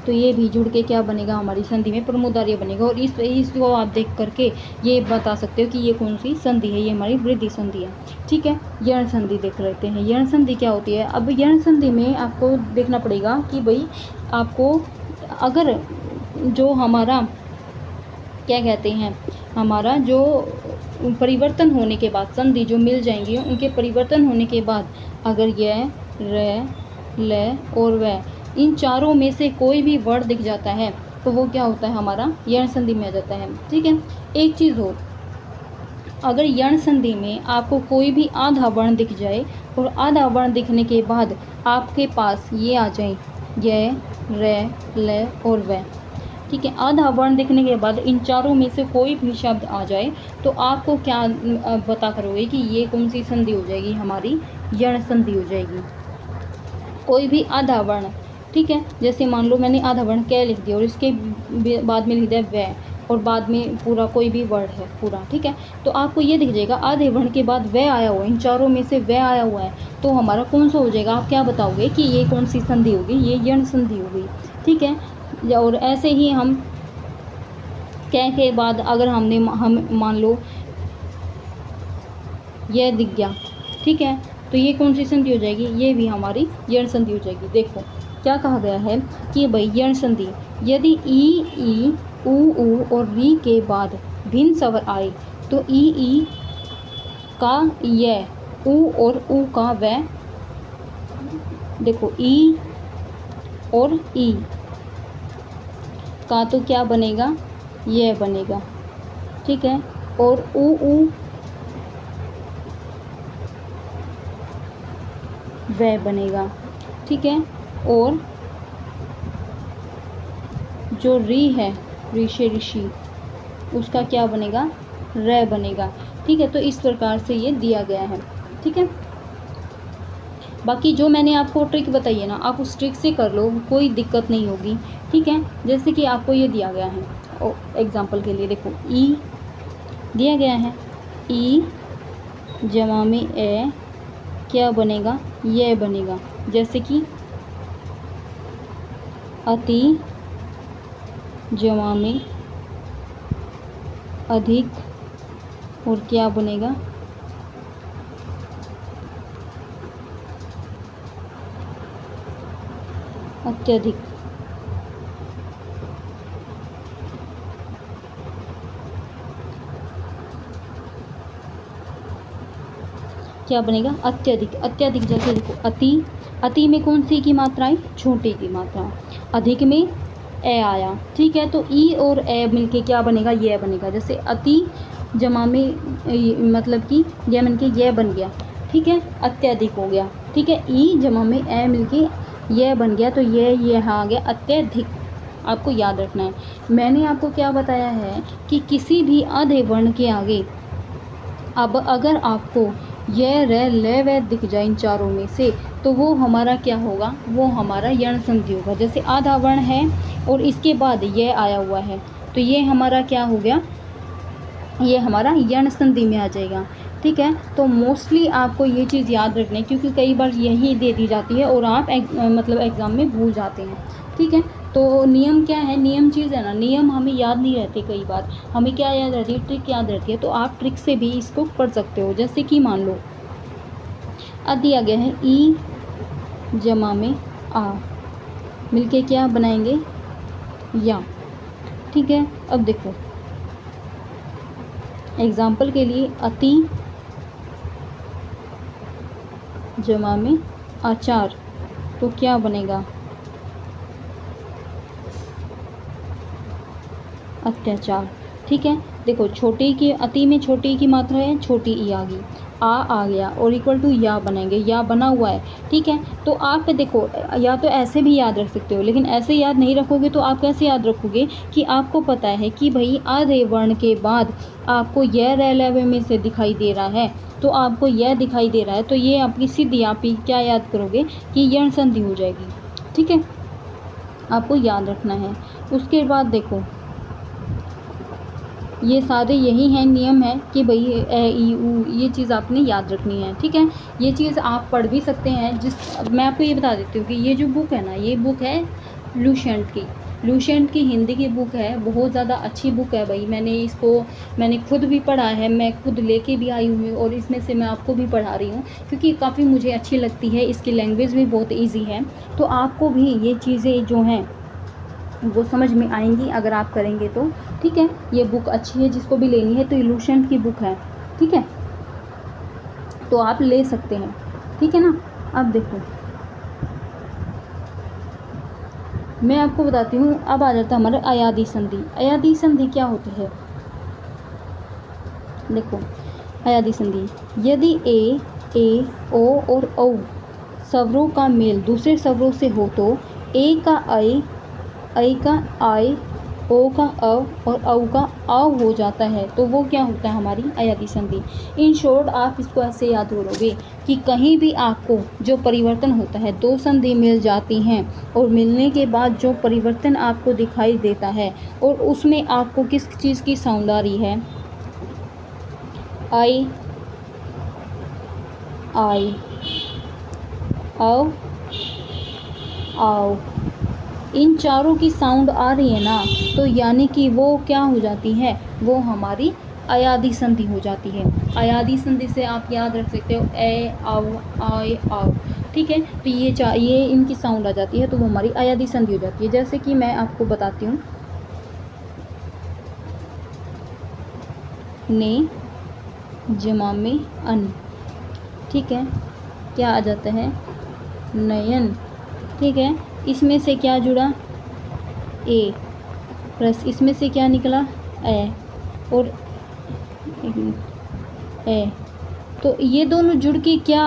तो ये भी जुड़ के क्या बनेगा, हमारी संधि में प्रमुदार्य बनेगा। और इसको आप देख करके ये बता सकते हो कि ये कौन सी संधि है, ये हमारी वृद्धि संधि है। ठीक है, यण संधि देख लेते हैं, यण संधि क्या होती है। अब यण संधि में आपको देखना पड़ेगा कि भाई आपको अगर जो हमारा क्या कहते हैं, हमारा जो परिवर्तन होने के बाद संधि जो मिल जाएंगी, उनके परिवर्तन होने के बाद अगर यह, र, ल और व इन चारों में से कोई भी वर्ण दिख जाता है तो वो क्या होता है, हमारा यण संधि में आ जाता है। ठीक है, एक चीज़ हो, अगर यण संधि में आपको कोई भी आधा वर्ण दिख जाए और आधा वर्ण दिखने के बाद आपके पास ये आ जाए, य, र, ल और व। ठीक है, आधा वर्ण दिखने के बाद इन चारों में से कोई भी शब्द आ जाए तो आपको क्या पता करोगे कि ये कौन सी संधि हो जाएगी, हमारी यण संधि हो जाएगी। कोई भी आधा वर्ण, ठीक है, जैसे मान लो मैंने आधा वर्ण क लिख दिया और इसके बाद में लिख दिया व, और बाद में पूरा कोई भी वर्ड है पूरा। ठीक है, तो आपको ये दिख जाएगा आधे वर्ण के बाद व आया हुआ है, इन चारों में से व आया हुआ है, तो हमारा कौन सा हो जाएगा, आप क्या बताओगे कि ये कौन सी संधि होगी, ये यण संधि होगी। ठीक है, और ऐसे ही हम क के बाद अगर हम मान लो यह दिख गया, ठीक है, तो ये कौन सी संधि हो जाएगी, ये भी हमारी यण संधि हो जाएगी। देखो क्या कहा गया है कि भाई यण संधि, यदि ई ऊ और री के बाद भिन्न स्वर आए तो ई का य, ऊ और ऊ का व। देखो ई और ई का तो क्या बनेगा, यह बनेगा। ठीक है, और ऊ वह बनेगा। ठीक है, और जो री है, ऋषि ऋषि, उसका क्या बनेगा, र बनेगा। ठीक है, तो इस प्रकार से ये दिया गया है। ठीक है, बाकी जो मैंने आपको ट्रिक बताई है ना, आप उस ट्रिक से कर लो, कोई दिक्कत नहीं होगी। ठीक है, जैसे कि आपको ये दिया गया है, एग्जाम्पल के लिए देखो ई दिया गया है, ई जमा में ए क्या बनेगा, यह बनेगा। जैसे कि अति जमा में अधिक और क्या बनेगा, अत्यधिक। क्या बनेगा, अत्यधिक। अत्यधिक जैसे देखो अति में कौन सी की मात्रा आई, छोटी की मात्रा। अधिक में ए आया। ठीक है, तो ई और ए मिलके क्या बनेगा, यह बनेगा। जैसे अति जमा में मतलब कि यह मिलके यह बन गया। ठीक है, अत्यधिक हो गया। ठीक है, ई जमा में ए मिलके यह बन गया, तो यह यहाँ आ गया अत्यधिक। आपको याद रखना है, मैंने आपको क्या बताया है कि किसी भी आधे वर्ण के आगे अब अगर आपको यह र ल व दिख जाए इन चारों में से, तो वो हमारा क्या होगा, वो हमारा यण संधि होगा। जैसे आधा वर्ण है और इसके बाद यह आया हुआ है, तो ये हमारा क्या हो गया, ये हमारा यण संधि में आ जाएगा। ठीक है, तो मोस्टली आपको ये चीज़ याद रखनी है, क्योंकि कई बार यही दे दी जाती है और आप मतलब एग्ज़ाम में भूल जाते हैं। ठीक है, तो नियम क्या है, नियम चीज़ है ना, नियम हमें याद नहीं रहते, कई बार हमें क्या याद रहती है, ट्रिक याद रहती है। तो आप ट्रिक से भी इसको पढ़ सकते हो। जैसे कि मान लो अब दिया गया है ई जमा में आ मिलके क्या बनाएंगे, या। ठीक है, अब देखो एग्जाम्पल के लिए अति जमा में आचार, तो क्या बनेगा? अत्याचार। ठीक है, देखो छोटी की अति में छोटी की मात्रा है, छोटी ई आ गई, आ गया और इक्वल टू या बनाएंगे, या बना हुआ है। ठीक है, तो आप देखो या तो ऐसे भी याद रख सकते हो, लेकिन ऐसे याद नहीं रखोगे तो आप कैसे याद रखोगे कि आपको पता है कि भाई आधे वर्ण के बाद आपको यह रेलवे में से दिखाई दे रहा है, तो आपको यह दिखाई दे रहा है, तो ये आपकी सीधी आप क्या याद करोगे कि यण संधि हो जाएगी। ठीक है, आपको याद रखना है। उसके बाद देखो ये सारे यही हैं नियम है कि भाई ए ई ऊ ये चीज़ आपने याद रखनी है। ठीक है, ये चीज़ आप पढ़ भी सकते हैं। मैं आपको ये बता देती हूँ कि ये जो बुक है ना, ये बुक है लुसेंट की। लुसेंट की हिंदी की बुक है, बहुत ज़्यादा अच्छी बुक है भाई। मैंने खुद भी पढ़ा है, मैं खुद लेके भी आई हूँ और इसमें से मैं आपको भी पढ़ा रही हूँ क्योंकि काफ़ी मुझे अच्छी लगती है। इसकी लैंग्वेज भी बहुत ईजी है, तो आपको भी ये चीज़ें जो हैं वो समझ में आएंगी अगर आप करेंगे तो। ठीक है, ये बुक अच्छी है, जिसको भी लेनी है तो लुसेंट की बुक है। ठीक है, तो आप ले सकते हैं। ठीक है ना, अब देखो मैं आपको बताती हूँ। अब आ जाता है हमारा अयादी संधि। अयादी संधि क्या होती है? देखो अयादी संधि, यदि ए, ओ और औ स्वरों का मेल दूसरे स्वरों से हो तो ए का ऐ का आय, ओ का अव और औ का आव हो जाता है, तो वो क्या होता है? हमारी अयादी संधि। इन शॉर्ट आप इसको ऐसे याद करोगे कि कहीं भी आपको जो परिवर्तन होता है, दो संधि मिल जाती हैं और मिलने के बाद जो परिवर्तन आपको दिखाई देता है और उसमें आपको किस चीज़ की साउंड आ रही है? आई, औ, आव, इन चारों की साउंड आ रही है ना, तो यानी कि वो क्या हो जाती है? वो हमारी अयादी संधि हो जाती है। अयादी संधि से आप याद रख सकते हो ए, आव, आय, आव। ठीक है, तो ये इनकी साउंड आ जाती है, तो वो हमारी अयादी संधि हो जाती है। जैसे कि मैं आपको बताती हूँ, ने जमा में अन। ठीक है, क्या आ जाता है? नयन। ठीक है, इसमें से क्या जुड़ा? ए प्लस इसमें से क्या निकला? ए और ए, तो ये दोनों जुड़ के क्या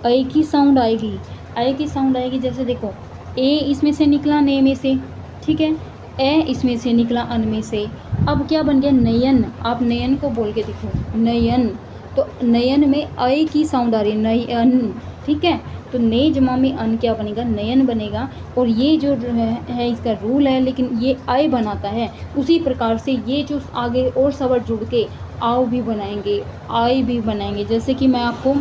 ए की साउंड आएगी? ए की साउंड आएगी। जैसे देखो ए इसमें से निकला ने में से, ठीक है, ए इसमें से निकला अन में से, अब क्या बन गया? नयन। आप नयन को बोल के देखो, नयन। तो नयन में ए की साउंड आ रही है, नयन। ठीक है, तो ने जमा में अन क्या बनेगा? नयन बनेगा। और ये जो है इसका रूल है, लेकिन ये आय बनाता है। उसी प्रकार से ये जो आगे और स्वर जुड़ के आव भी बनाएंगे, आय भी बनाएंगे। जैसे कि मैं आपको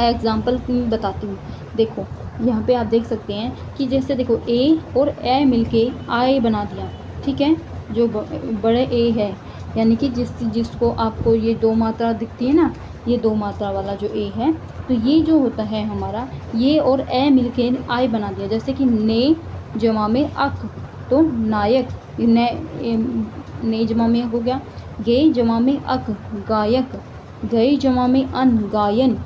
एग्जाम्पल बताती हूँ। देखो यहाँ पे आप देख सकते हैं कि जैसे देखो ए और ए मिलके आय बना दिया। ठीक है, जो बड़े ए है, यानी कि जिसको आपको ये दो मात्रा दिखती है ना, ये दो मात्रा वाला जो ए है, तो ये जो होता है हमारा, ये और ए मिलके आय बना दिया। जैसे कि ने जमा में अक, तो नायक। ने जमा में हो गया। गे जमा में अक, गायक। गए जमा में अन, गायन।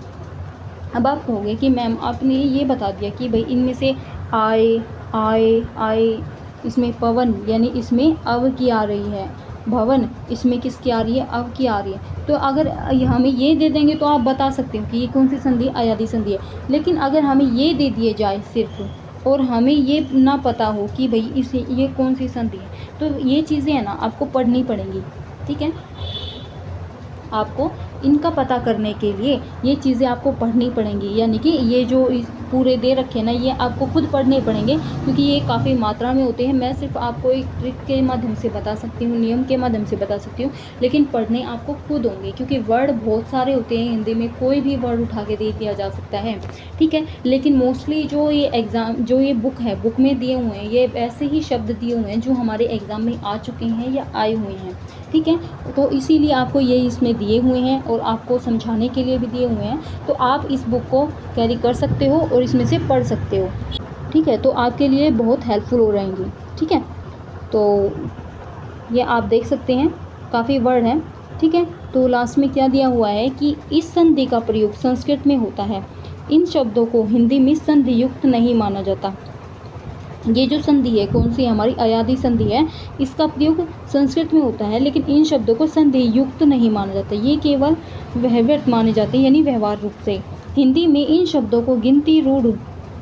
अब आप कहोगे कि मैम आपने ये बता दिया कि भाई इनमें से आए आए, इसमें पवन यानी इसमें अव की आ रही है, भवन इसमें किसकी आ रही है? अव की आ रही है। तो अगर हमें ये दे देंगे तो आप बता सकते हो कि ये कौन सी संधि? अयादी संधि है। लेकिन अगर हमें ये दे दिए जाए सिर्फ, और हमें ये ना पता हो कि भाई इसे ये कौन सी संधि है, तो ये चीज़ें हैं ना आपको पढ़नी पड़ेंगी। ठीक है, आपको इनका पता करने के लिए ये चीज़ें आपको पढ़नी पड़ेंगी, यानी कि ये जो पूरे दे रखे ना, ये आपको खुद पढ़ने पड़ेंगे क्योंकि ये काफ़ी मात्रा में होते हैं। मैं सिर्फ आपको एक ट्रिक के माध्यम से बता सकती हूँ, नियम के माध्यम से बता सकती हूँ, लेकिन पढ़ने आपको खुद होंगे क्योंकि वर्ड बहुत सारे होते हैं हिंदी में, कोई भी वर्ड उठा के दे दिया जा सकता है। ठीक है, लेकिन मोस्टली जो ये बुक है, बुक में दिए हुए हैं, ये ऐसे ही शब्द दिए हुए हैं जो हमारे एग्ज़ाम में आ चुके हैं या आए हुए हैं। ठीक है, तो इसीलिए आपको ये इसमें दिए हुए हैं और आपको समझाने के लिए भी दिए हुए हैं, तो आप इस बुक को कैरी कर सकते हो और इसमें से पढ़ सकते हो। ठीक है, तो आपके लिए बहुत हेल्पफुल हो रहेंगी। ठीक है, तो ये आप देख सकते हैं काफ़ी वर्ड हैं। ठीक है, तो लास्ट में क्या दिया हुआ है कि इस संधि का प्रयोग संस्कृत में होता है। इन शब्दों को हिंदी में संधि युक्त नहीं माना जाता। ये जो संधि है कौन सी, हमारी अयादी संधि है, इसका प्रयोग संस्कृत में होता है, लेकिन इन शब्दों को संधि युक्त नहीं माना जाता। ये केवल व्यवहार माने जाते हैं, यानी व्यवहार रूप से। हिंदी में इन शब्दों को गिनती रूढ़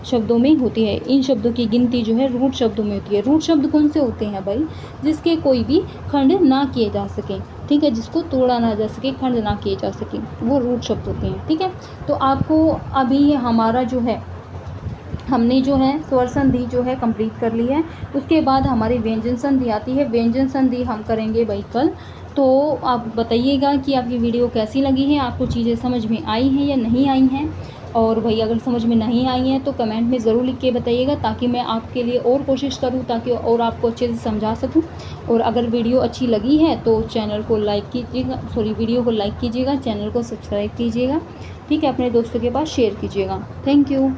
शब्दों में होती है। इन शब्दों की गिनती जो है रूढ़ शब्दों में होती है। रूढ़ शब्द कौन से होते हैं भाई, जिसके कोई भी खंड ना किए जा सके, ठीक है, जिसको तोड़ा ना जा सके, खंड ना किए जा सके, वो रूढ़ शब्द होते हैं, ठीक है। तो आपको अभी हमारा जो है, हमने जो है स्वर संधि जो है कंप्लीट कर ली है। उसके बाद हमारी व्यंजन संधि आती है। व्यंजन संधि हम करेंगे भाई कल। तो आप बताइएगा कि आपकी वीडियो कैसी लगी है, आपको चीज़ें समझ में आई हैं या नहीं आई हैं। और भाई अगर समझ में नहीं आई हैं तो कमेंट में ज़रूर लिख के बताइएगा, ताकि मैं आपके लिए और कोशिश करूं, ताकि और आपको अच्छे से समझा सकूं। और अगर वीडियो अच्छी लगी है तो चैनल को लाइक कीजिएगा, वीडियो को लाइक कीजिएगा, चैनल को सब्सक्राइब कीजिएगा, ठीक है, अपने दोस्तों के पास शेयर कीजिएगा। Thank you.